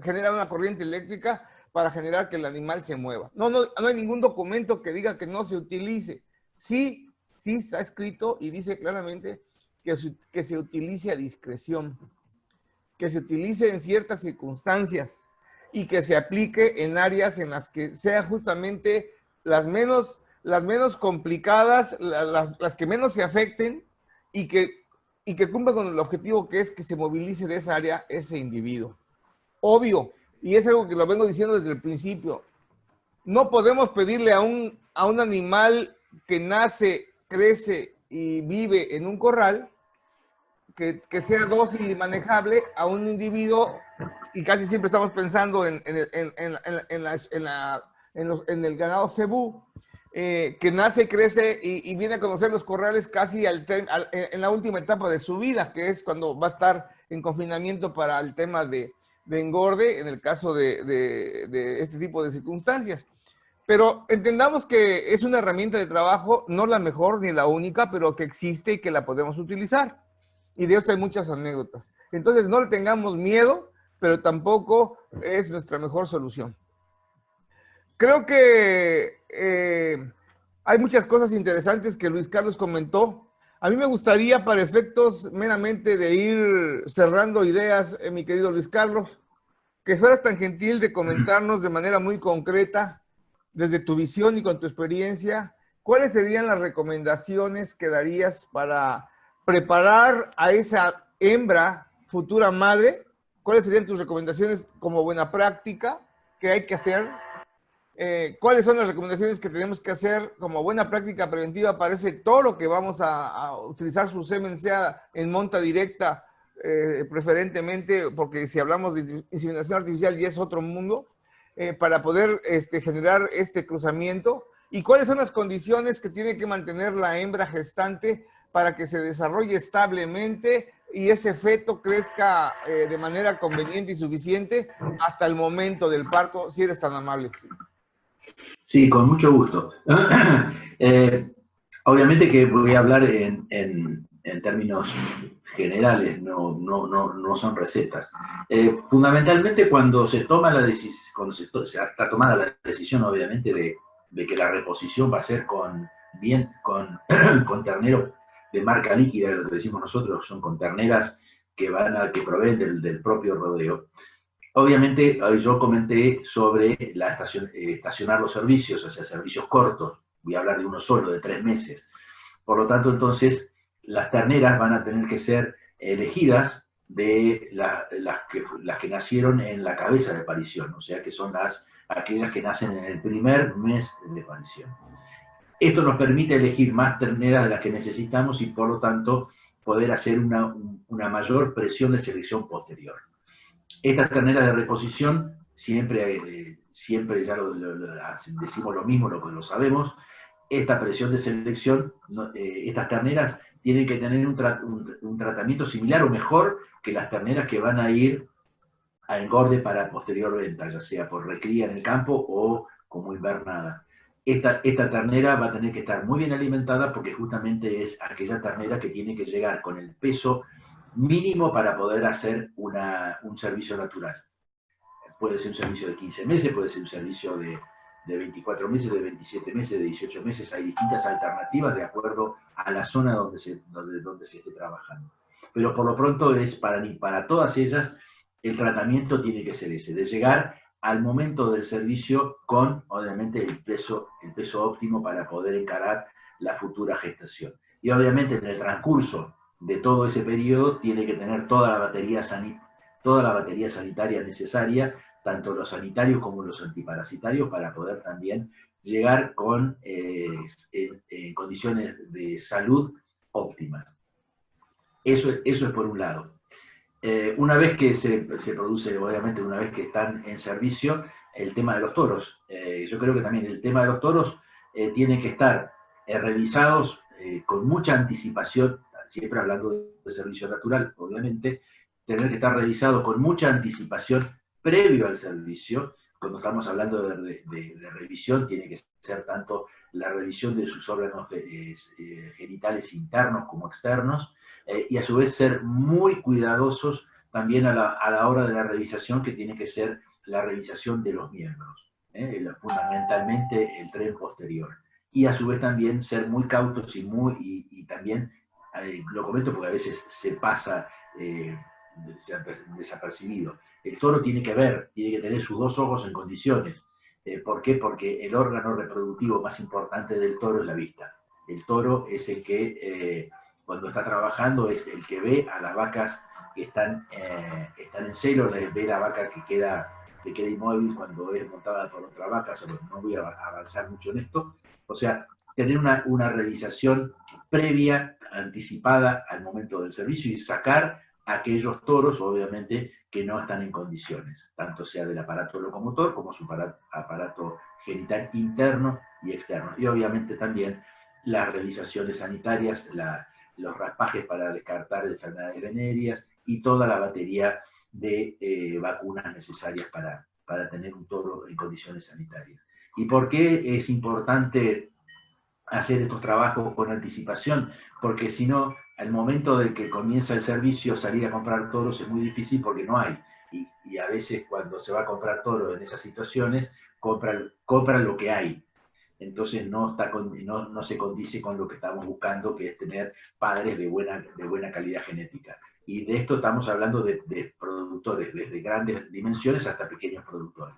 genera una corriente eléctrica para generar que el animal se mueva. No hay ningún documento que diga que no se utilice. Sí está escrito y dice claramente que se utilice a discreción, que se utilice en ciertas circunstancias y que se aplique en áreas en las que sea justamente las menos complicadas, las que menos se afecten y que cumpla con el objetivo que es que se movilice de esa área ese individuo. Obvio, y es algo que lo vengo diciendo desde el principio, no podemos pedirle a un animal que nace, crece y vive en un corral que sea dócil y manejable a un individuo, y casi siempre estamos pensando en el ganado cebú, que nace, crece y viene a conocer los corrales casi en la última etapa de su vida, que es cuando va a estar en confinamiento para el tema de engorde, en el caso de este tipo de circunstancias. Pero entendamos que es una herramienta de trabajo, no la mejor ni la única, pero que existe y que la podemos utilizar. Y de esto hay muchas anécdotas. Entonces no le tengamos miedo, pero tampoco es nuestra mejor solución. Creo que hay muchas cosas interesantes que Luis Carlos comentó. A mí me gustaría, para efectos meramente de ir cerrando ideas, mi querido Luis Carlos, que fueras tan gentil de comentarnos de manera muy concreta, desde tu visión y con tu experiencia, ¿cuáles serían las recomendaciones que darías para preparar a esa hembra futura madre? ¿Cuáles serían tus recomendaciones como buena práctica que hay que hacer? ¿Cuáles son las recomendaciones que tenemos que hacer como buena práctica preventiva para ese toro que vamos a utilizar su semen, sea en monta directa, preferentemente, porque si hablamos de inseminación artificial ya es otro mundo, para poder generar este cruzamiento? ¿Y cuáles son las condiciones que tiene que mantener la hembra gestante para que se desarrolle establemente y ese feto crezca de manera conveniente y suficiente hasta el momento del parto, si eres tan amable? Sí, con mucho gusto. Obviamente que voy a hablar en términos generales, no son recetas. Fundamentalmente cuando se toma la decisión, cuando está tomada la decisión, obviamente, de que la reposición va a ser con terneros de marca líquida, lo que decimos nosotros, son con terneras que proveen del propio rodeo. Obviamente, yo comenté sobre estacionar los servicios, o sea, servicios cortos. Voy a hablar de uno solo, de 3 meses. Por lo tanto, entonces, las terneras van a tener que ser elegidas de las que nacieron en la cabeza de parición, o sea, que son aquellas que nacen en el primer mes de parición. Esto nos permite elegir más terneras de las que necesitamos y, por lo tanto, poder hacer una mayor presión de selección posterior. Estas terneras de reposición, siempre ya decimos lo mismo, lo sabemos, esta presión de selección, estas terneras tienen que tener un tratamiento similar o mejor que las terneras que van a ir a engorde para posterior venta, ya sea por recría en el campo o como invernada. Esta ternera va a tener que estar muy bien alimentada porque justamente es aquella ternera que tiene que llegar con el peso mínimo para poder hacer un servicio natural. Puede ser un servicio de 15 meses, puede ser un servicio de 24 meses, de 27 meses, de 18 meses. Hay distintas alternativas de acuerdo a la zona donde se esté trabajando. Pero por lo pronto para todas ellas el tratamiento tiene que ser ese, de llegar al momento del servicio con, obviamente, el peso óptimo para poder encarar la futura gestación. Y obviamente en el transcurso de todo ese periodo tiene que tener toda la batería sanitaria necesaria, tanto los sanitarios como los antiparasitarios, para poder también llegar con condiciones de salud óptimas. Eso es por un lado. Una vez que se produce, obviamente, una vez que están en servicio, el tema de los toros. Yo creo que también el tema de los toros tiene que estar revisados con mucha anticipación, siempre hablando de servicio natural, obviamente, tener que estar revisados con mucha anticipación previo al servicio. Cuando estamos hablando de revisión, tiene que ser tanto la revisión de sus órganos genitales internos como externos, y a su vez ser muy cuidadosos también a la hora de la revisación, que tiene que ser la revisación de los miembros, fundamentalmente el tren posterior. Y a su vez también ser muy cautos y también, lo comento porque a veces se pasa desapercibido. El toro tiene que tener sus dos ojos en condiciones. ¿Por qué? Porque el órgano reproductivo más importante del toro es la vista. El toro es el que, cuando está trabajando, es el que ve a las vacas que están en celo, ve la vaca que queda inmóvil cuando es montada por otra vaca. No voy a avanzar mucho en esto. O sea, tener una revisación previa, anticipada al momento del servicio, y sacar aquellos toros, obviamente, que no están en condiciones, tanto sea del aparato locomotor como su aparato genital interno y externo. Y obviamente también las revisaciones sanitarias, los raspajes para descartar enfermedades venéreas y toda la batería de vacunas necesarias para tener un toro en condiciones sanitarias. ¿Y por qué es importante hacer estos trabajos con anticipación? Porque si no, al momento de que comienza el servicio, salir a comprar toros es muy difícil porque no hay. Y a veces cuando se va a comprar toro en esas situaciones, compran lo que hay. Entonces no se condice con lo que estamos buscando, que es tener padres de buena calidad genética. Y de esto estamos hablando de productores, desde grandes dimensiones hasta pequeños productores.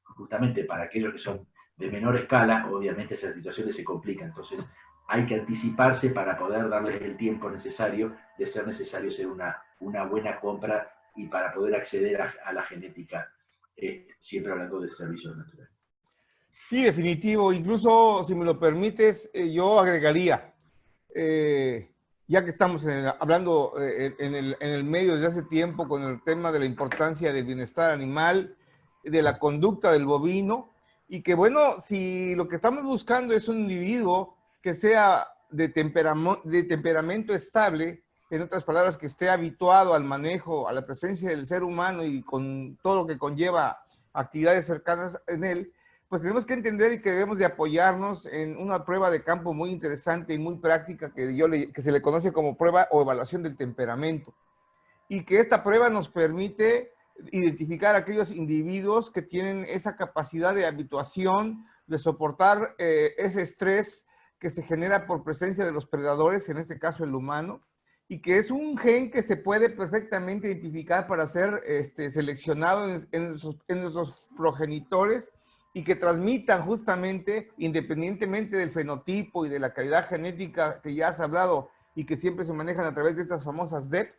Justamente para aquellos que son de menor escala, obviamente esas situaciones se complican. Entonces hay que anticiparse para poder darles el tiempo necesario, de ser necesario hacer una buena compra y para poder acceder a la genética, siempre hablando de servicios naturales. Sí, definitivo. Incluso, si me lo permites, yo agregaría, ya que estamos hablando en el medio desde hace tiempo con el tema de la importancia del bienestar animal, de la conducta del bovino, y que bueno, si lo que estamos buscando es un individuo que sea de temperamento estable, en otras palabras, que esté habituado al manejo, a la presencia del ser humano y con todo lo que conlleva actividades cercanas en él, pues tenemos que entender y que debemos de apoyarnos en una prueba de campo muy interesante y muy práctica que se le conoce como prueba o evaluación del temperamento. Y que esta prueba nos permite identificar a aquellos individuos que tienen esa capacidad de habituación, de soportar ese estrés que se genera por presencia de los predadores, en este caso el humano, y que es un gen que se puede perfectamente identificar para ser seleccionado en nuestros progenitores, y que transmitan justamente, independientemente del fenotipo y de la calidad genética que ya has hablado y que siempre se manejan a través de estas famosas DEP,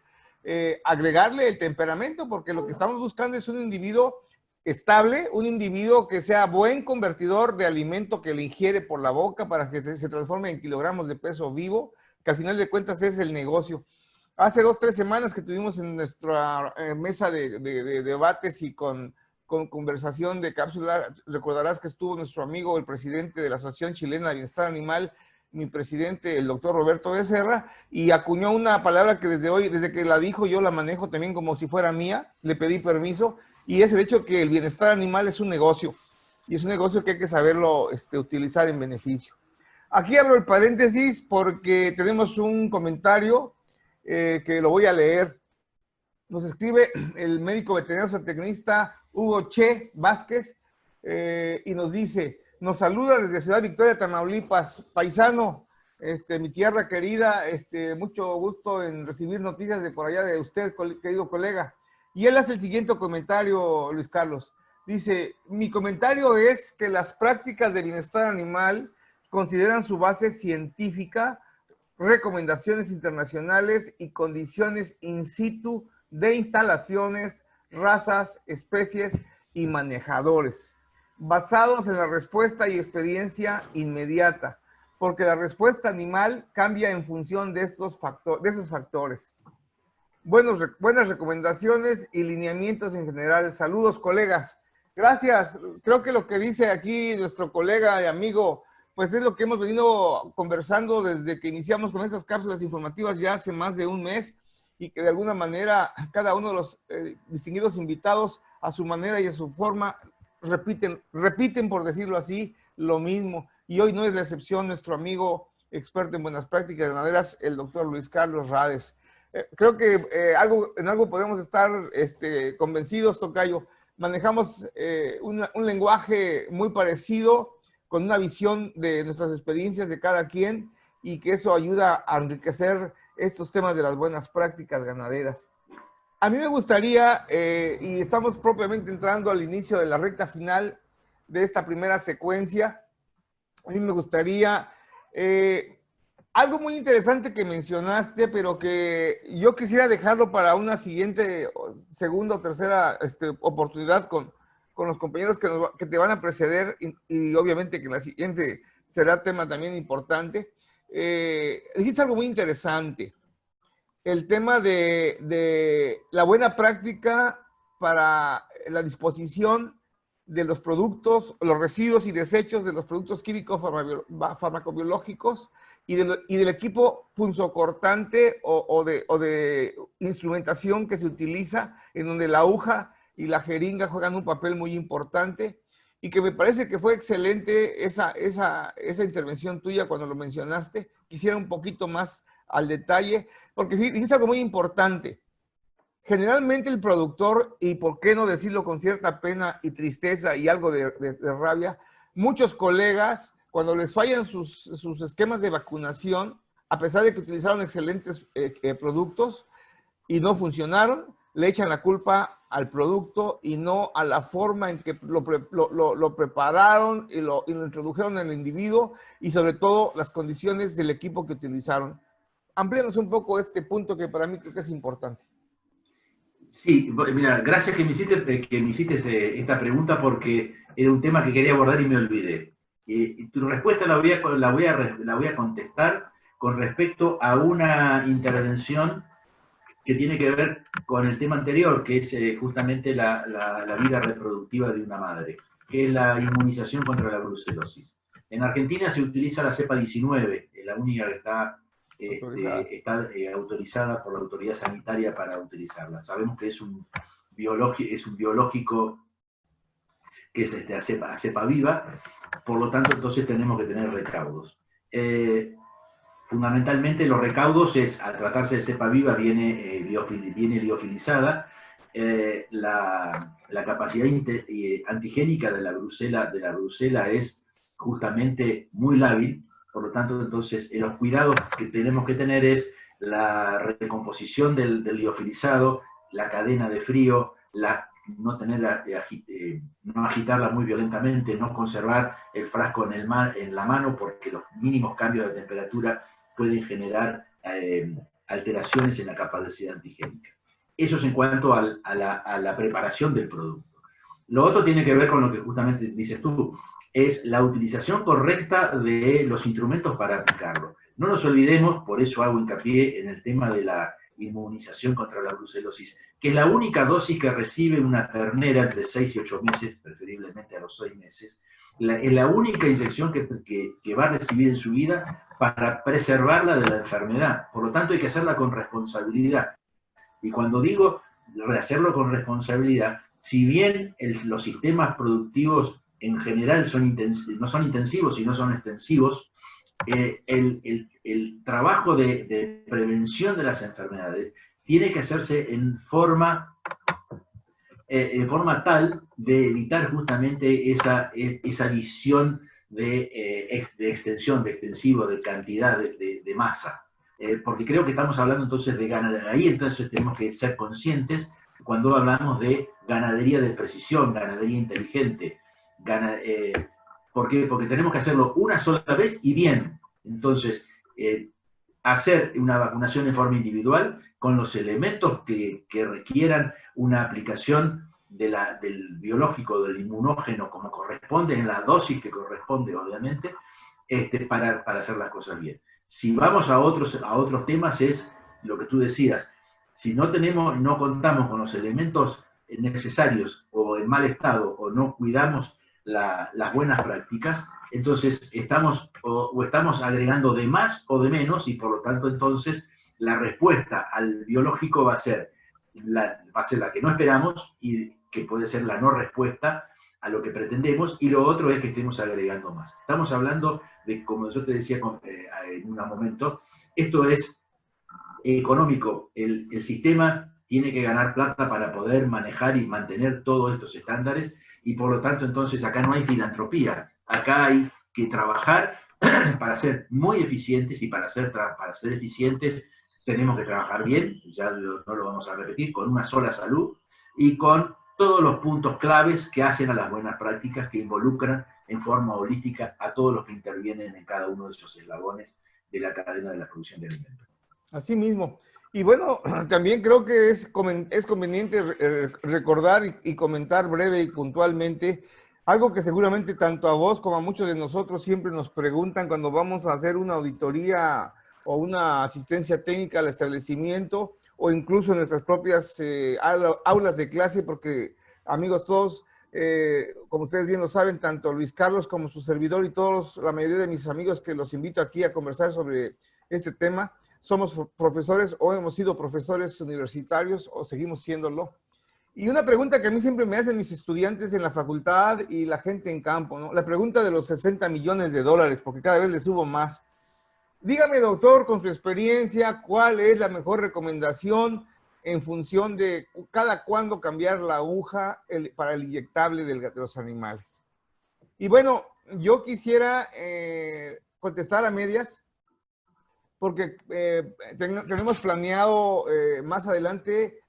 agregarle el temperamento, porque lo que estamos buscando es un individuo estable, un individuo que sea buen convertidor de alimento que le ingiere por la boca para que se transforme en kilogramos de peso vivo, que al final de cuentas es el negocio. Hace 2 o 3 semanas que tuvimos en nuestra mesa de debates y con conversación de cápsula, recordarás que estuvo nuestro amigo, el presidente de la Asociación Chilena de Bienestar Animal, mi presidente, el doctor Roberto Becerra, y acuñó una palabra que desde que la dijo, yo la manejo también como si fuera mía, le pedí permiso, y es el hecho que el bienestar animal es un negocio, y es un negocio que hay que saberlo utilizar en beneficio. Aquí abro el paréntesis porque tenemos un comentario que lo voy a leer. Nos escribe el médico veterinario zootecnista Hugo Che Vázquez y nos dice, nos saluda desde Ciudad Victoria, Tamaulipas, paisano, mi tierra querida, mucho gusto en recibir noticias de por allá de usted, querido colega. Y él hace el siguiente comentario, Luis Carlos. Dice, mi comentario es que las prácticas de bienestar animal consideran su base científica, recomendaciones internacionales y condiciones in situ de instalaciones, razas, especies y manejadores, basados en la respuesta y experiencia inmediata, porque la respuesta animal cambia en función de esos factores. Buenas recomendaciones y lineamientos en general. Saludos, colegas. Gracias. Creo que lo que dice aquí nuestro colega y amigo, pues es lo que hemos venido conversando desde que iniciamos con estas cápsulas informativas ya hace más de un mes, y que de alguna manera cada uno de los distinguidos invitados, a su manera y a su forma, repiten, por decirlo así, lo mismo. Y hoy no es la excepción nuestro amigo experto en buenas prácticas ganaderas, el doctor Luis Carlos Rades. Creo que en algo podemos estar convencidos, tocayo. Manejamos un lenguaje muy parecido, con una visión de nuestras experiencias de cada quien, y que eso ayuda a enriquecer estos temas de las buenas prácticas ganaderas. A mí me gustaría, y estamos propiamente entrando al inicio de la recta final de esta primera secuencia, a mí me gustaría algo muy interesante que mencionaste, pero que yo quisiera dejarlo para una siguiente, segunda o tercera oportunidad con los compañeros que te van a preceder, y obviamente que la siguiente será tema también importante. Dijiste algo muy interesante, el tema de la buena práctica para la disposición de los productos, los residuos y desechos de los productos químicos farmacobiológicos y del equipo punzocortante o de instrumentación que se utiliza, en donde la aguja y la jeringa juegan un papel muy importante, y que me parece que fue excelente esa intervención tuya cuando lo mencionaste. Quisiera un poquito más al detalle, porque dijiste algo muy importante. Generalmente el productor, y por qué no decirlo con cierta pena y tristeza y algo de rabia, muchos colegas, cuando les fallan sus esquemas de vacunación, a pesar de que utilizaron excelentes productos y no funcionaron, le echan la culpa al producto y no a la forma en que lo prepararon y lo introdujeron en el individuo, y sobre todo las condiciones del equipo que utilizaron. Amplíanos un poco este punto, que para mí creo que es importante. Sí, mira, gracias que me hiciste esta pregunta, porque era un tema que quería abordar y me olvidé. Tu respuesta la voy a contestar con respecto a una intervención que tiene que ver con el tema anterior, que es justamente la vida reproductiva de una madre, que es la inmunización contra la brucelosis. En Argentina se utiliza la cepa 19, la única que está autorizada por la autoridad sanitaria para utilizarla. Sabemos que es un biológico que es a cepa viva, por lo tanto entonces tenemos que tener recaudos. Fundamentalmente los recaudos es, al tratarse de cepa viva, viene liofilizada, la capacidad antigénica de la brucela es justamente muy lábil. Por lo tanto, entonces, los cuidados que tenemos que tener es la recomposición del liofilizado, la cadena de frío, no agitarla muy violentamente, no conservar el frasco en la mano, porque los mínimos cambios de temperatura pueden generar alteraciones en la capacidad antigénica. Eso es en cuanto a la preparación del producto. Lo otro tiene que ver con lo que justamente dices tú, es la utilización correcta de los instrumentos para aplicarlo. No nos olvidemos, por eso hago hincapié en el tema de la inmunización contra la brucelosis, que es la única dosis que recibe una ternera entre 6 y 8 meses, preferiblemente a los 6 meses, es la única inyección que va a recibir en su vida para preservarla de la enfermedad. Por lo tanto, hay que hacerla con responsabilidad. Y cuando digo hacerlo con responsabilidad, si bien los sistemas productivos en general no son intensivos, sino son extensivos, el trabajo de prevención de las enfermedades tiene que hacerse en forma tal de evitar justamente esa visión de extensión, de extensivo, de cantidad, de masa. Porque creo que estamos hablando entonces de ganadería. Ahí entonces tenemos que ser conscientes cuando hablamos de ganadería de precisión, ganadería inteligente. ¿Por qué? Porque tenemos que hacerlo una sola vez y bien. Entonces, hacer una vacunación en forma individual con los elementos que requieran una aplicación del biológico, del inmunógeno, como corresponde, en la dosis que corresponde, obviamente, para hacer las cosas bien. Si vamos a otros temas, es lo que tú decías. Si no contamos con los elementos necesarios o en mal estado o no cuidamos las buenas prácticas, entonces estamos agregando de más o de menos y por lo tanto entonces la respuesta al biológico va a ser la que no esperamos y que puede ser la no respuesta a lo que pretendemos, y lo otro es que estemos agregando más. Estamos hablando de, como yo te decía en un momento, esto es económico. El sistema tiene que ganar plata para poder manejar y mantener todos estos estándares, y por lo tanto entonces acá no hay filantropía, acá hay que trabajar para ser muy eficientes, y para ser eficientes tenemos que trabajar bien, ya no lo vamos a repetir, con una sola salud y con todos los puntos claves que hacen a las buenas prácticas, que involucran en forma holística a todos los que intervienen en cada uno de esos eslabones de la cadena de la producción de alimentos. Así mismo. Y bueno, también creo que es conveniente recordar y comentar breve y puntualmente algo que seguramente tanto a vos como a muchos de nosotros siempre nos preguntan cuando vamos a hacer una auditoría o una asistencia técnica al establecimiento, o incluso en nuestras propias aulas de clase, porque amigos todos, como ustedes bien lo saben, tanto Luis Carlos como su servidor y todos, la mayoría de mis amigos que los invito aquí a conversar sobre este tema, somos profesores o hemos sido profesores universitarios o seguimos siéndolo. Y una pregunta que a mí siempre me hacen mis estudiantes en la facultad y la gente en campo, ¿no? La pregunta de los 60 millones de dólares, porque cada vez les subo más. Dígame, doctor, con su experiencia, ¿cuál es la mejor recomendación en función de cada cuándo cambiar la aguja para el inyectable de los animales? Y bueno, yo quisiera contestar a medias, porque tenemos planeado más adelante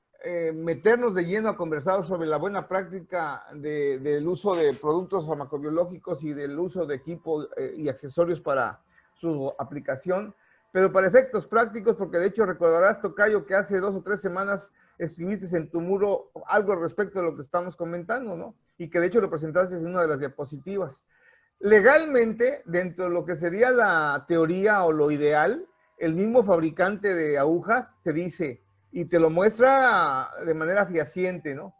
meternos de lleno a conversar sobre la buena práctica del uso de productos farmacobiológicos y del uso de equipo y accesorios para su aplicación, pero para efectos prácticos, porque de hecho recordarás, Tocayo, que hace 2 o 3 semanas escribiste en tu muro algo respecto a lo que estamos comentando, ¿no? Y que de hecho lo presentaste en una de las diapositivas. Legalmente, dentro de lo que sería la teoría o lo ideal, el mismo fabricante de agujas te dice, y te lo muestra de manera fehaciente, ¿no?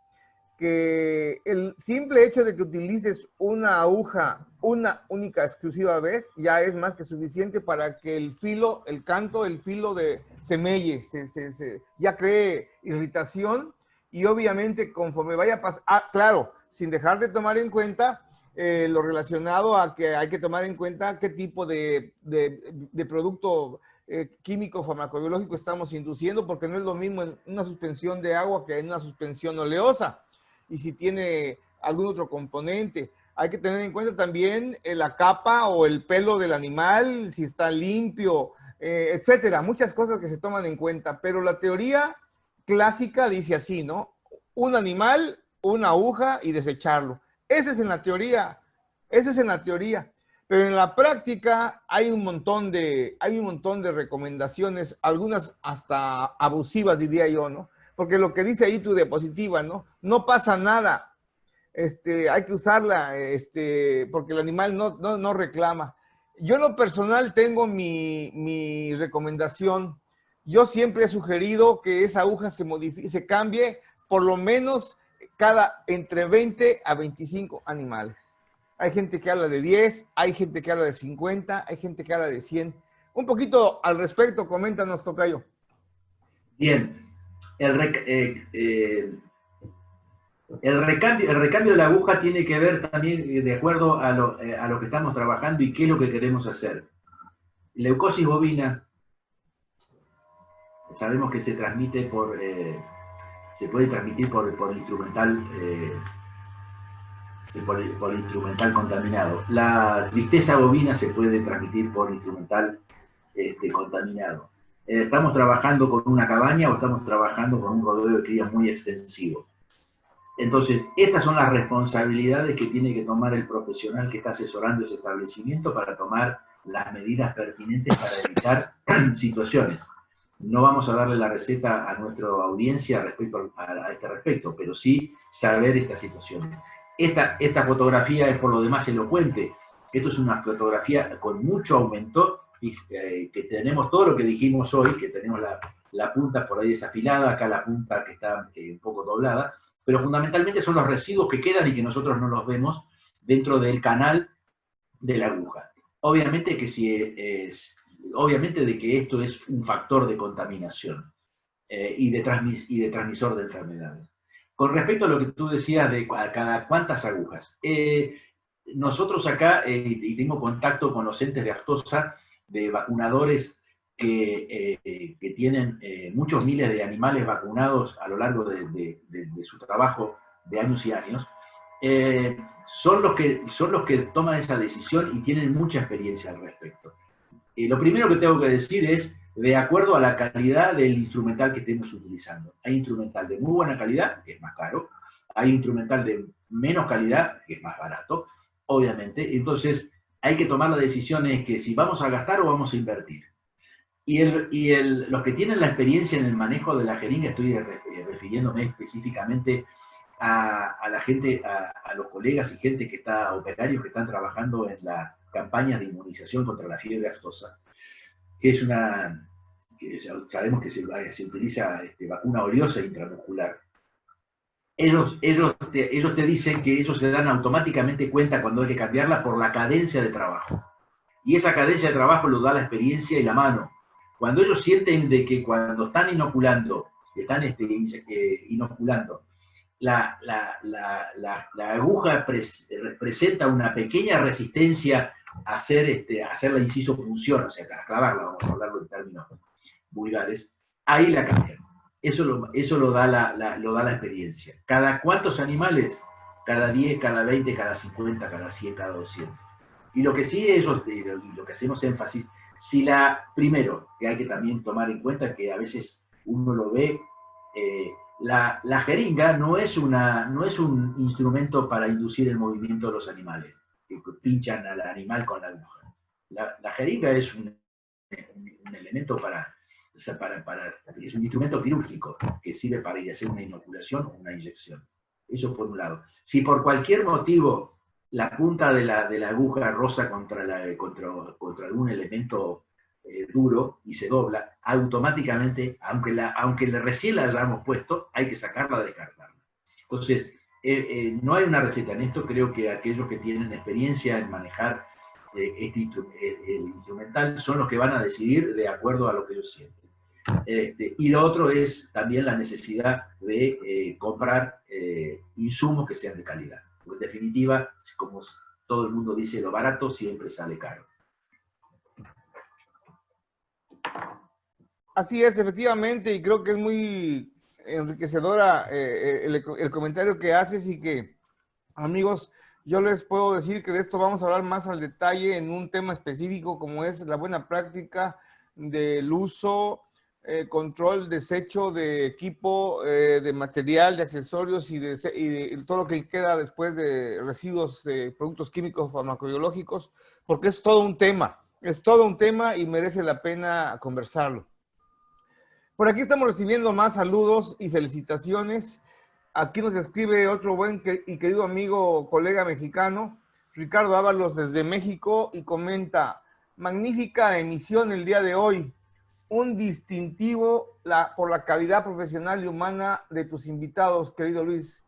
Que el simple hecho de que utilices una aguja una única exclusiva vez ya es más que suficiente para que el filo, el filo se melle, ya cree irritación, y obviamente conforme vaya pasando, claro, sin dejar de tomar en cuenta lo relacionado a que hay que tomar en cuenta qué tipo de producto químico farmacobiológico estamos induciendo, porque no es lo mismo en una suspensión de agua que en una suspensión oleosa, y si tiene algún otro componente. Hay que tener en cuenta también la capa o el pelo del animal, si está limpio, etcétera. Muchas cosas que se toman en cuenta, pero la teoría clásica dice así, ¿no? Un animal, una aguja y desecharlo. Eso es en la teoría, pero en la práctica hay un montón de recomendaciones, algunas hasta abusivas, diría yo, ¿no? Porque lo que dice ahí tu diapositiva, ¿no? No pasa nada. Hay que usarla, porque el animal no reclama. Yo en lo personal tengo mi recomendación. Yo siempre he sugerido que esa aguja se cambie por lo menos entre 20 a 25 animales. Hay gente que habla de 10, hay gente que habla de 50, hay gente que habla de 100. Un poquito al respecto, coméntanos, Tocayo. Bien, el recambio de la aguja tiene que ver también de acuerdo a lo que estamos trabajando y qué es lo que queremos hacer. Leucosis bovina, sabemos que se transmite se puede transmitir por instrumental, por instrumental contaminado. La tristeza bovina se puede transmitir por instrumental contaminado. estamos trabajando con una cabaña o estamos trabajando con un rodeo de cría muy extensivo. Entonces, estas son las responsabilidades que tiene que tomar el profesional que está asesorando ese establecimiento para tomar las medidas pertinentes para evitar situaciones. No vamos a darle la receta a nuestra audiencia respecto a este respecto, pero sí saber estas situaciones. Esta fotografía es por lo demás elocuente. Esto es una fotografía con mucho aumento, que tenemos todo lo que dijimos hoy, que tenemos la punta por ahí desafilada, acá la punta que está un poco doblada, pero fundamentalmente son los residuos que quedan y que nosotros no los vemos dentro del canal de la aguja. Obviamente obviamente de que esto es un factor de contaminación y de transmisor de enfermedades. Con respecto a lo que tú decías de cada cuántas agujas, nosotros acá, y tengo contacto con los entes de Aftosa, de vacunadores que tienen muchos miles de animales vacunados a lo largo de su trabajo de años y años, son los que toman esa decisión y tienen mucha experiencia al respecto. Lo primero que tengo que decir es, de acuerdo a la calidad del instrumental que estemos utilizando. Hay instrumental de muy buena calidad, que es más caro, hay instrumental de menos calidad, que es más barato, obviamente. Entonces, hay que tomar la decisión de que si vamos a gastar o vamos a invertir. Los que tienen la experiencia en el manejo de la jeringa, estoy refiriéndome específicamente a la gente, a los colegas y gente que está, operarios que están trabajando en la campaña de inmunización contra la fiebre aftosa, que es que sabemos que se utiliza vacuna oleosa intramuscular. Ellos te dicen que ellos se dan automáticamente cuenta cuando hay que cambiarla por la cadencia de trabajo. Y esa cadencia de trabajo lo da la experiencia y la mano. Cuando ellos sienten de que cuando están inoculando, la aguja presenta una pequeña resistencia a hacer la inciso punción, o sea, a clavarla, vamos a hablarlo en términos vulgares, ahí la cambian. Eso lo da la experiencia. ¿Cada cuántos animales? Cada 10, cada 20, cada 50, cada 100, cada 200. Y lo que sí ellos, y lo que hacemos énfasis, primero, que hay que también tomar en cuenta que a veces uno lo ve, la jeringa no es un instrumento para inducir el movimiento de los animales, que pinchan al animal con la aguja. La jeringa es un elemento es un instrumento quirúrgico que sirve para ir a hacer una inoculación o una inyección. Eso por un lado. Si por cualquier motivo la punta de la aguja roza contra algún elemento duro y se dobla, automáticamente, aunque recién la hayamos puesto, hay que sacarla, descartarla. Entonces, no hay una receta en esto. Creo que aquellos que tienen experiencia en manejar el instrumental son los que van a decidir de acuerdo a lo que ellos sienten. Y lo otro es también la necesidad de comprar insumos que sean de calidad. Porque en definitiva, como todo el mundo dice, lo barato siempre sale caro. Así es, efectivamente, y creo que es muy enriquecedora el comentario que haces y que, amigos, yo les puedo decir que de esto vamos a hablar más al detalle en un tema específico como es la buena práctica del uso, control, desecho de equipo, de material, de accesorios y de todo lo que queda después de residuos de productos químicos farmacobiológicos, porque es todo un tema y merece la pena conversarlo. Por aquí estamos recibiendo más saludos y felicitaciones. Aquí nos escribe otro buen y querido amigo, colega mexicano, Ricardo Ábalos desde México, y comenta: magnífica emisión el día de hoy, un distintivo por la calidad profesional y humana de tus invitados, querido Luis.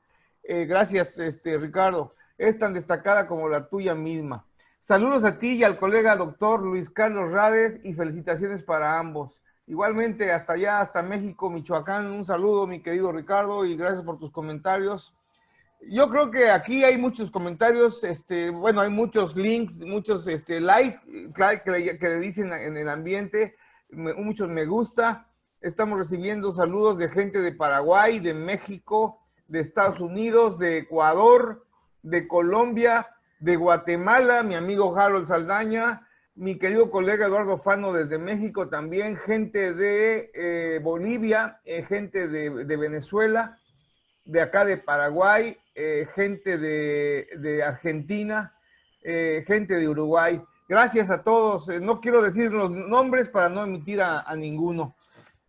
Gracias, Ricardo. Es tan destacada como la tuya misma. Saludos a ti y al colega doctor Luis Carlos Rades y felicitaciones para ambos. Igualmente, hasta allá, hasta México, Michoacán, un saludo, mi querido Ricardo, y gracias por tus comentarios. Yo creo que aquí hay muchos comentarios, bueno, hay muchos links, muchos likes que le dicen en el ambiente, muchos me gusta. Estamos recibiendo saludos de gente de Paraguay, de México, de Estados Unidos, de Ecuador, de Colombia, de Guatemala, mi amigo Harold Saldaña, mi querido colega Eduardo Fano desde México, también gente de Bolivia, gente de Venezuela, de acá de Paraguay, gente de Argentina, gente de Uruguay. Gracias a todos. No quiero decir los nombres para no emitir a ninguno.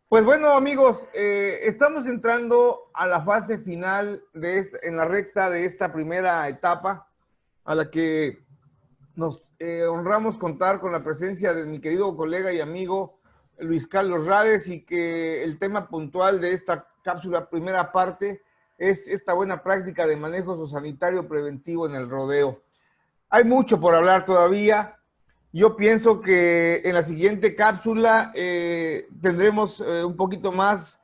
Pues bueno, amigos, estamos entrando a la fase final en la recta de esta primera etapa, a la que nos honramos contar con la presencia de mi querido colega y amigo Luis Carlos Rades, y que el tema puntual de esta cápsula primera parte es esta buena práctica de manejo sociosanitario preventivo en el rodeo. Hay mucho por hablar todavía. Yo pienso que en la siguiente cápsula tendremos un poquito más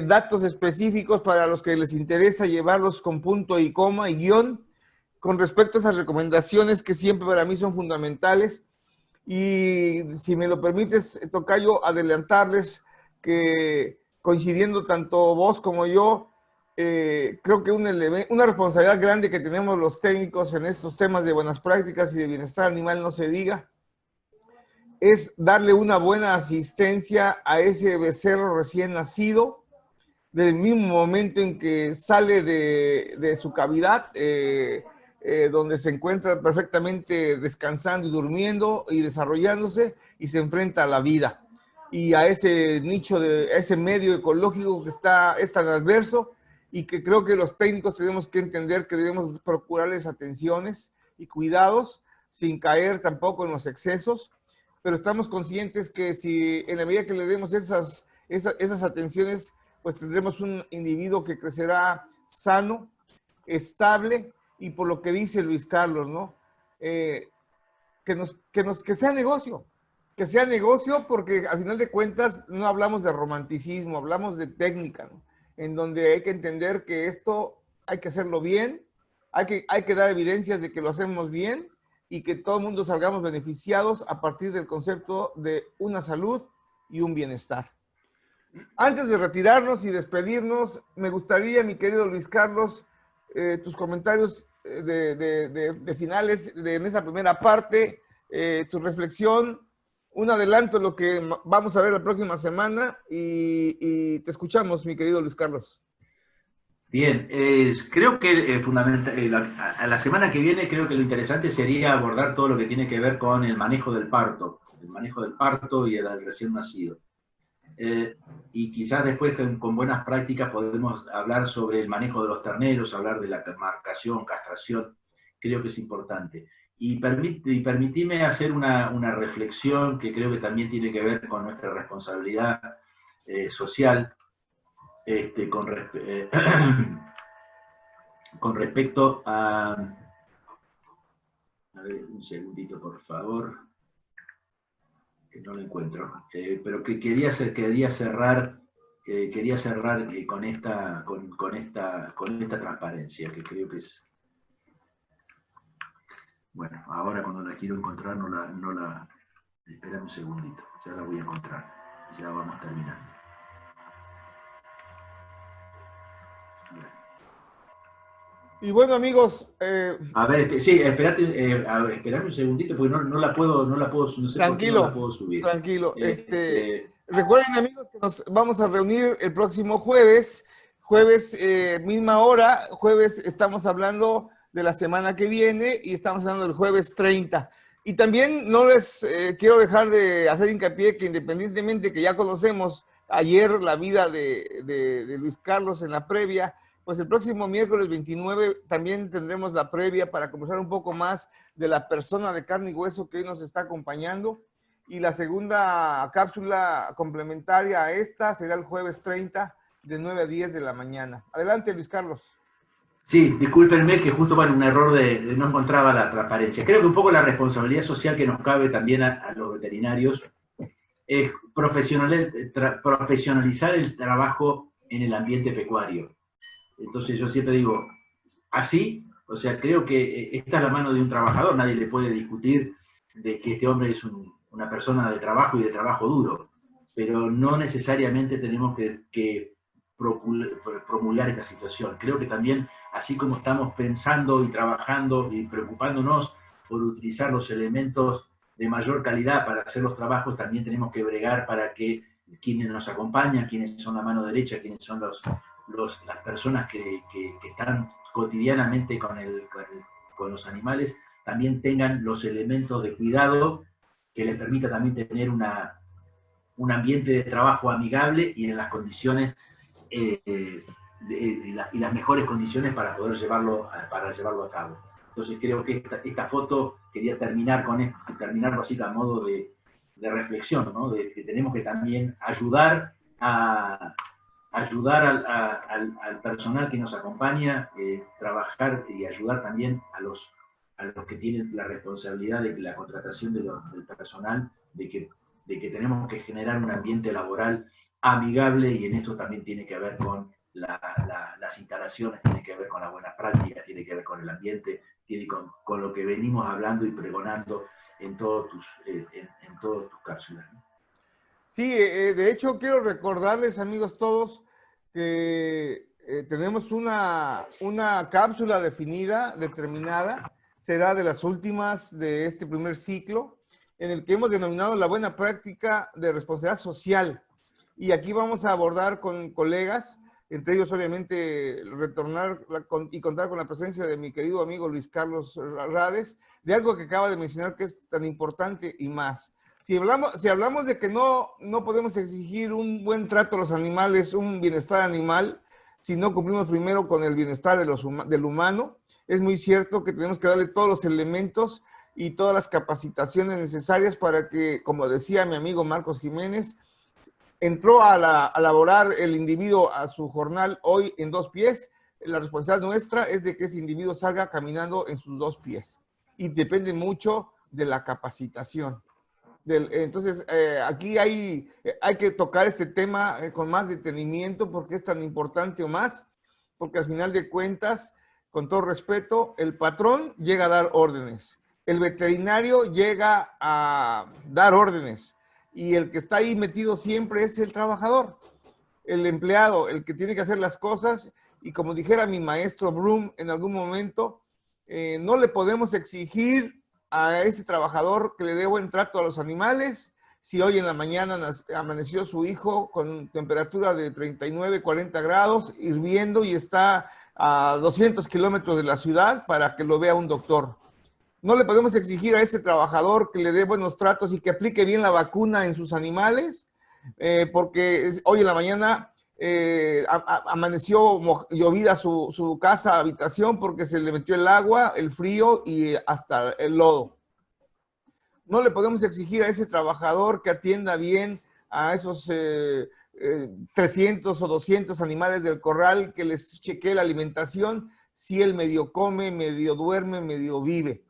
datos específicos para los que les interesa llevarlos con punto y coma y guión con respecto a esas recomendaciones que siempre para mí son fundamentales. Y si me lo permites, tocayo, adelantarles que coincidiendo tanto vos como yo, creo que una responsabilidad grande que tenemos los técnicos en estos temas de buenas prácticas y de bienestar animal, no se diga, es darle una buena asistencia a ese becerro recién nacido, del mismo momento en que sale de su cavidad, donde se encuentra perfectamente descansando y durmiendo y desarrollándose, y se enfrenta a la vida y a ese nicho, a ese medio ecológico que es tan adverso, y que creo que los técnicos tenemos que entender que debemos procurarles atenciones y cuidados sin caer tampoco en los excesos, pero estamos conscientes que si en la medida que le demos esas atenciones, pues tendremos un individuo que crecerá sano, estable, y por lo que dice Luis Carlos, ¿no? Que sea negocio, porque al final de cuentas no hablamos de romanticismo, hablamos de técnica, ¿no? En donde hay que entender que esto hay que hacerlo bien, hay que dar evidencias de que lo hacemos bien, y que todo el mundo salgamos beneficiados a partir del concepto de una salud y un bienestar. Antes de retirarnos y despedirnos, me gustaría, mi querido Luis Carlos, tus comentarios de finales en esa primera parte, tu reflexión, un adelanto de lo que vamos a ver la próxima semana, y te escuchamos, mi querido Luis Carlos. Bien, creo que a la semana que viene creo que lo interesante sería abordar todo lo que tiene que ver con el manejo del parto y el recién nacido. Y quizás después con buenas prácticas podemos hablar sobre el manejo de los terneros, hablar de la marcación, castración, creo que es importante. Y permitime hacer una reflexión que creo que también tiene que ver con nuestra responsabilidad social, con respecto a... A ver, un segundito, por favor, que no lo encuentro, pero que quería cerrar con esta transparencia, que creo que es... Bueno, ahora cuando la quiero encontrar no la... Espera un segundito, ya la voy a encontrar, ya vamos terminando. Y bueno, amigos... A ver, sí, esperame un segundito, porque no la puedo, no sé por qué no la puedo subir. Tranquilo. Recuerden, amigos, que nos vamos a reunir el próximo jueves, misma hora. Jueves estamos hablando de la semana que viene, y estamos hablando del jueves 30. Y también no les quiero dejar de hacer hincapié que, independientemente que ya conocemos ayer la vida de Luis Carlos en la previa, pues el próximo miércoles 29 también tendremos la previa para conversar un poco más de la persona de carne y hueso que hoy nos está acompañando. Y la segunda cápsula complementaria a esta será el jueves 30 de 9 a 10 de la mañana. Adelante, Luis Carlos. Sí, discúlpenme que justo un error de no encontraba la transparencia. Creo que un poco la responsabilidad social que nos cabe también a los veterinarios es profesionalizar el trabajo en el ambiente pecuario. Entonces yo siempre digo, así, o sea, creo que esta es la mano de un trabajador, nadie le puede discutir de que este hombre es una persona de trabajo y de trabajo duro, pero no necesariamente tenemos que promulgar esta situación. Creo que también, así como estamos pensando y trabajando y preocupándonos por utilizar los elementos de mayor calidad para hacer los trabajos, también tenemos que bregar para que quienes nos acompañan, quienes son la mano derecha, quienes son las personas que están cotidianamente con los animales, también tengan los elementos de cuidado que les permita también tener un ambiente de trabajo amigable y en las condiciones y las mejores condiciones para poder llevarlo a cabo. Entonces creo que esta foto quería terminarlo así a modo de reflexión, ¿no? De que tenemos que también ayudar al personal que nos acompaña, trabajar y ayudar también a los que tienen la responsabilidad de la contratación del personal, de que tenemos que generar un ambiente laboral amigable, y en esto también tiene que ver con las instalaciones, tiene que ver con las buenas prácticas, tiene que ver con el ambiente, tiene con lo que venimos hablando y pregonando en todas tus cápsulas, ¿no? Sí, de hecho quiero recordarles, amigos todos, que tenemos una cápsula determinada, será de las últimas de este primer ciclo, en el que hemos denominado la buena práctica de responsabilidad social. Y aquí vamos a abordar con colegas, entre ellos obviamente retornar y contar con la presencia de mi querido amigo Luis Carlos Rades, de algo que acaba de mencionar que es tan importante y más. Si hablamos de que no podemos exigir un buen trato a los animales, un bienestar animal, si no cumplimos primero con el bienestar del humano, es muy cierto que tenemos que darle todos los elementos y todas las capacitaciones necesarias para que, como decía mi amigo Marcos Jiménez, entró a laborar el individuo a su jornal hoy en 2 pies. La responsabilidad nuestra es de que ese individuo salga caminando en sus 2 pies. Y depende mucho de la capacitación. Entonces, aquí hay que tocar este tema con más detenimiento porque es tan importante o más, porque al final de cuentas, con todo respeto, el patrón llega a dar órdenes, el veterinario llega a dar órdenes y el que está ahí metido siempre es el trabajador, el empleado, el que tiene que hacer las cosas. Y como dijera mi maestro Bloom en algún momento, no le podemos exigir a ese trabajador que le dé buen trato a los animales si hoy en la mañana amaneció su hijo con temperatura de 39, 40 grados, hirviendo y está a 200 kilómetros de la ciudad para que lo vea un doctor. No le podemos exigir a ese trabajador que le dé buenos tratos y que aplique bien la vacuna en sus animales, porque hoy en la mañana amaneció llovida su casa, habitación, porque se le metió el agua, el frío y hasta el lodo. No le podemos exigir a ese trabajador que atienda bien a esos 300 o 200 animales del corral, que les chequee la alimentación, si él medio come, medio duerme, medio vive.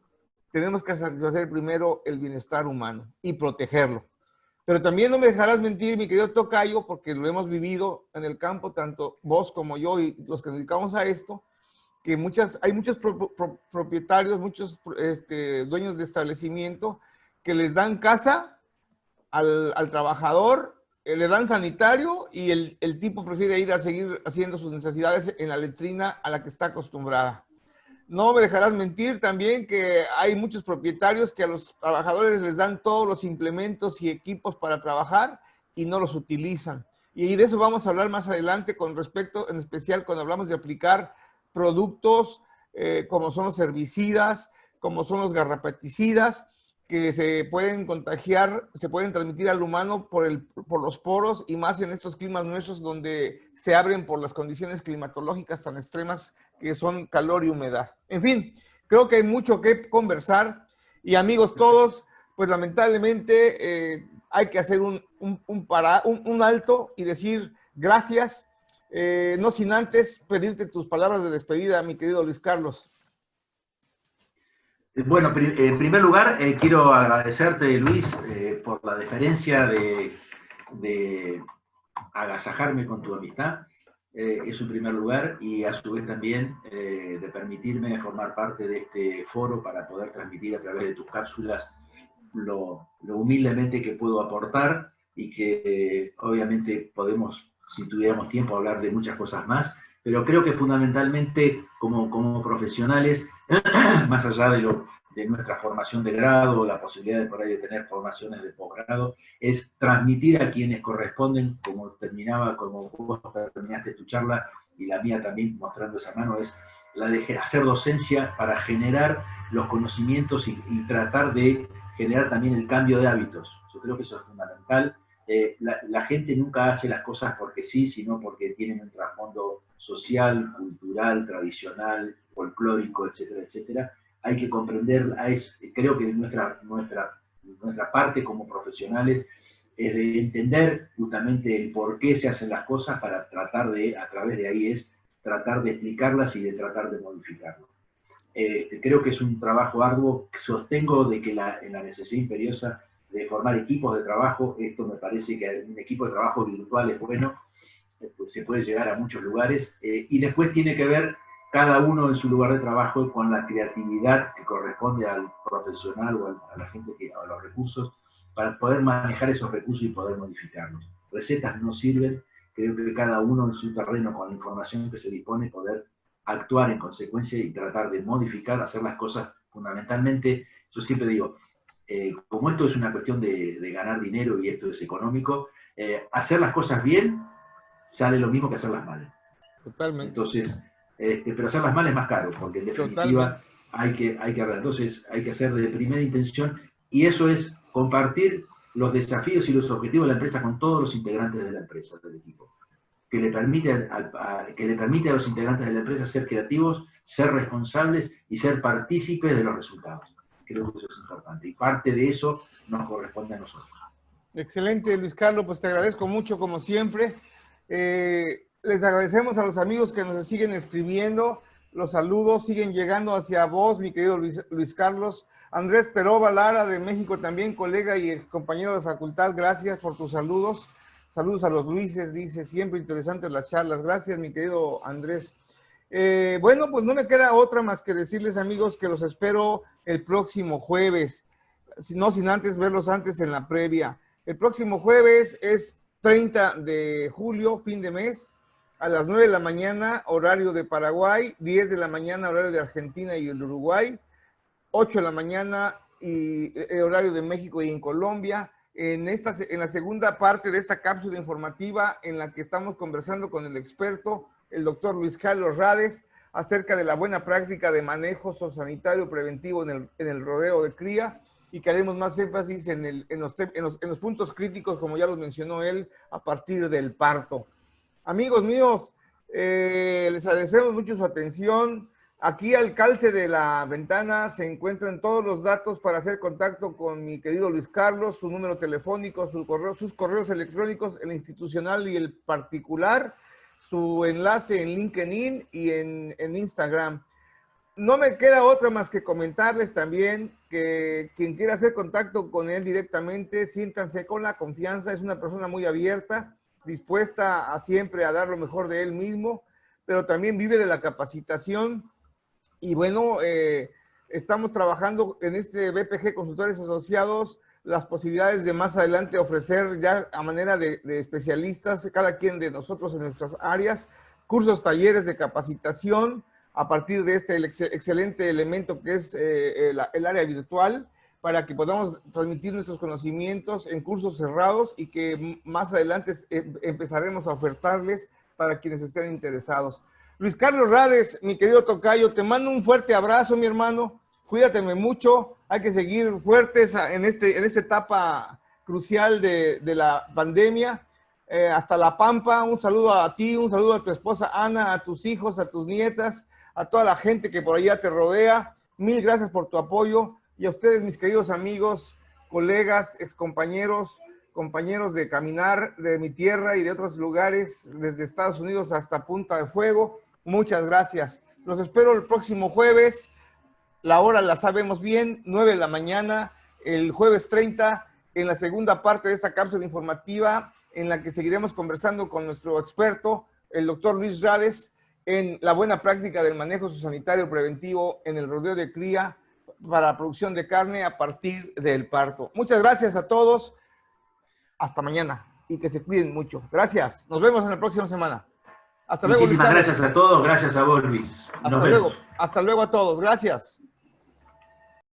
Tenemos que satisfacer primero el bienestar humano y protegerlo. Pero también no me dejarás mentir, mi querido tocayo, porque lo hemos vivido en el campo, tanto vos como yo y los que nos dedicamos a esto, que hay muchos propietarios, muchos dueños de establecimiento que les dan casa al trabajador, le dan sanitario y el tipo prefiere ir a seguir haciendo sus necesidades en la letrina a la que está acostumbrada. No me dejarás mentir también que hay muchos propietarios que a los trabajadores les dan todos los implementos y equipos para trabajar y no los utilizan. Y de eso vamos a hablar más adelante con respecto, en especial cuando hablamos de aplicar productos como son los herbicidas, como son los garrapaticidas, que se pueden contagiar, se pueden transmitir al humano por los poros, y más en estos climas nuestros donde se abren por las condiciones climatológicas tan extremas que son calor y humedad. En fin, creo que hay mucho que conversar y amigos todos, pues lamentablemente hay que hacer un alto y decir gracias, no sin antes pedirte tus palabras de despedida, mi querido Luis Carlos. Bueno, en primer lugar, quiero agradecerte, Luis, por la deferencia de agasajarme con tu amistad. Eso en primer lugar, y a su vez también de permitirme formar parte de este foro para poder transmitir a través de tus cápsulas lo humildemente que puedo aportar, y que obviamente podemos, si tuviéramos tiempo, hablar de muchas cosas más, pero creo que fundamentalmente como profesionales, más allá de nuestra formación de grado, la posibilidad de por ahí de tener formaciones de posgrado, es transmitir a quienes corresponden, como vos terminaste tu charla y la mía también mostrando esa mano, es la de hacer docencia para generar los conocimientos y tratar de generar también el cambio de hábitos. Yo creo que eso es fundamental. La gente nunca hace las cosas porque sí, sino porque tienen un trasfondo social, cultural, tradicional, folclórico, etcétera, etcétera. Hay que comprender, creo que nuestra parte como profesionales es de entender justamente el por qué se hacen las cosas para tratar de, a través de ahí tratar de explicarlas y de tratar de modificarlas. Creo que es un trabajo arduo, sostengo de que en la necesidad imperiosa de formar equipos de trabajo, esto me parece que un equipo de trabajo virtual es bueno, pues se puede llegar a muchos lugares, y después tiene que ver cada uno en su lugar de trabajo con la creatividad que corresponde al profesional o a la gente a los recursos, para poder manejar esos recursos y poder modificarlos. Recetas no sirven, creo que cada uno en su terreno, con la información que se dispone, poder actuar en consecuencia y tratar de modificar, hacer las cosas fundamentalmente. Yo siempre digo, como esto es una cuestión de ganar dinero y esto es económico, hacer las cosas bien sale lo mismo que hacerlas mal. Totalmente. Entonces, pero hacerlas mal es más caro, porque en definitiva hay que arreglar. Entonces hay que hacer de primera intención, y eso es compartir los desafíos y los objetivos de la empresa con todos los integrantes de la empresa, del equipo, que le permite a los integrantes de la empresa ser creativos, ser responsables y ser partícipes de los resultados. Creo que eso es importante, y parte de eso nos corresponde a nosotros. Excelente, Luis Carlos, pues te agradezco mucho como siempre. Les agradecemos a los amigos que nos siguen escribiendo, los saludos siguen llegando hacia vos, mi querido Luis Carlos. Andrés Peroba Lara de México también, colega y ex compañero de facultad, gracias por tus saludos. Saludos a los Luises, dice, siempre interesantes las charlas. Gracias, mi querido Andrés. Bueno, pues no me queda otra más que decirles, amigos, que los espero el próximo jueves, no sin antes verlos antes en la previa. El próximo jueves es 30 de julio, fin de mes, a las 9 de la mañana, horario de Paraguay, 10 de la mañana, horario de Argentina y el Uruguay, 8 de la mañana, y horario de México y en Colombia. En la segunda parte de esta cápsula informativa, en la que estamos conversando con el experto, el doctor Luis Carlos Rades, acerca de la buena práctica de manejo zoosanitario preventivo en el rodeo de cría, y que haremos más énfasis en los puntos críticos, como ya los mencionó él, a partir del parto. Amigos míos, les agradecemos mucho su atención. Aquí al calce de la ventana se encuentran todos los datos para hacer contacto con mi querido Luis Carlos, su número telefónico, sus correos electrónicos, el institucional y el particular, su enlace en LinkedIn y en Instagram. No me queda otra más que comentarles también que quien quiera hacer contacto con él directamente, siéntanse con la confianza. Es una persona muy abierta, dispuesta a siempre a dar lo mejor de él mismo, pero también vive de la capacitación. Y bueno, estamos trabajando en este BPG Consultores Asociados las posibilidades de más adelante ofrecer ya a manera de especialistas, cada quien de nosotros en nuestras áreas, cursos, talleres de capacitación a partir de este excelente elemento que es el área virtual, para que podamos transmitir nuestros conocimientos en cursos cerrados y que más adelante empezaremos a ofertarles para quienes estén interesados. Luis Carlos Rades, mi querido tocayo, te mando un fuerte abrazo, mi hermano. Cuídateme mucho. Hay que seguir fuertes en esta etapa crucial de la pandemia. Hasta La Pampa, un saludo a ti, un saludo a tu esposa Ana, a tus hijos, a tus nietas, a toda la gente que por allá te rodea. Mil gracias por tu apoyo. Y a ustedes, mis queridos amigos, colegas, excompañeros, compañeros de caminar de mi tierra y de otros lugares, desde Estados Unidos hasta Punta de Fuego, muchas gracias. Los espero el próximo jueves. La hora la sabemos bien, 9 de la mañana, el jueves 30, en la segunda parte de esta cápsula informativa, en la que seguiremos conversando con nuestro experto, el doctor Luis Rades, en la buena práctica del manejo zoosanitario preventivo en el rodeo de cría para la producción de carne a partir del parto. Muchas gracias a todos. Hasta mañana y que se cuiden mucho. Gracias. Nos vemos en la próxima semana. Hasta luego. Muchísimas gracias a todos. Gracias a vos, Luis. Hasta luego. Hasta luego a todos. Gracias.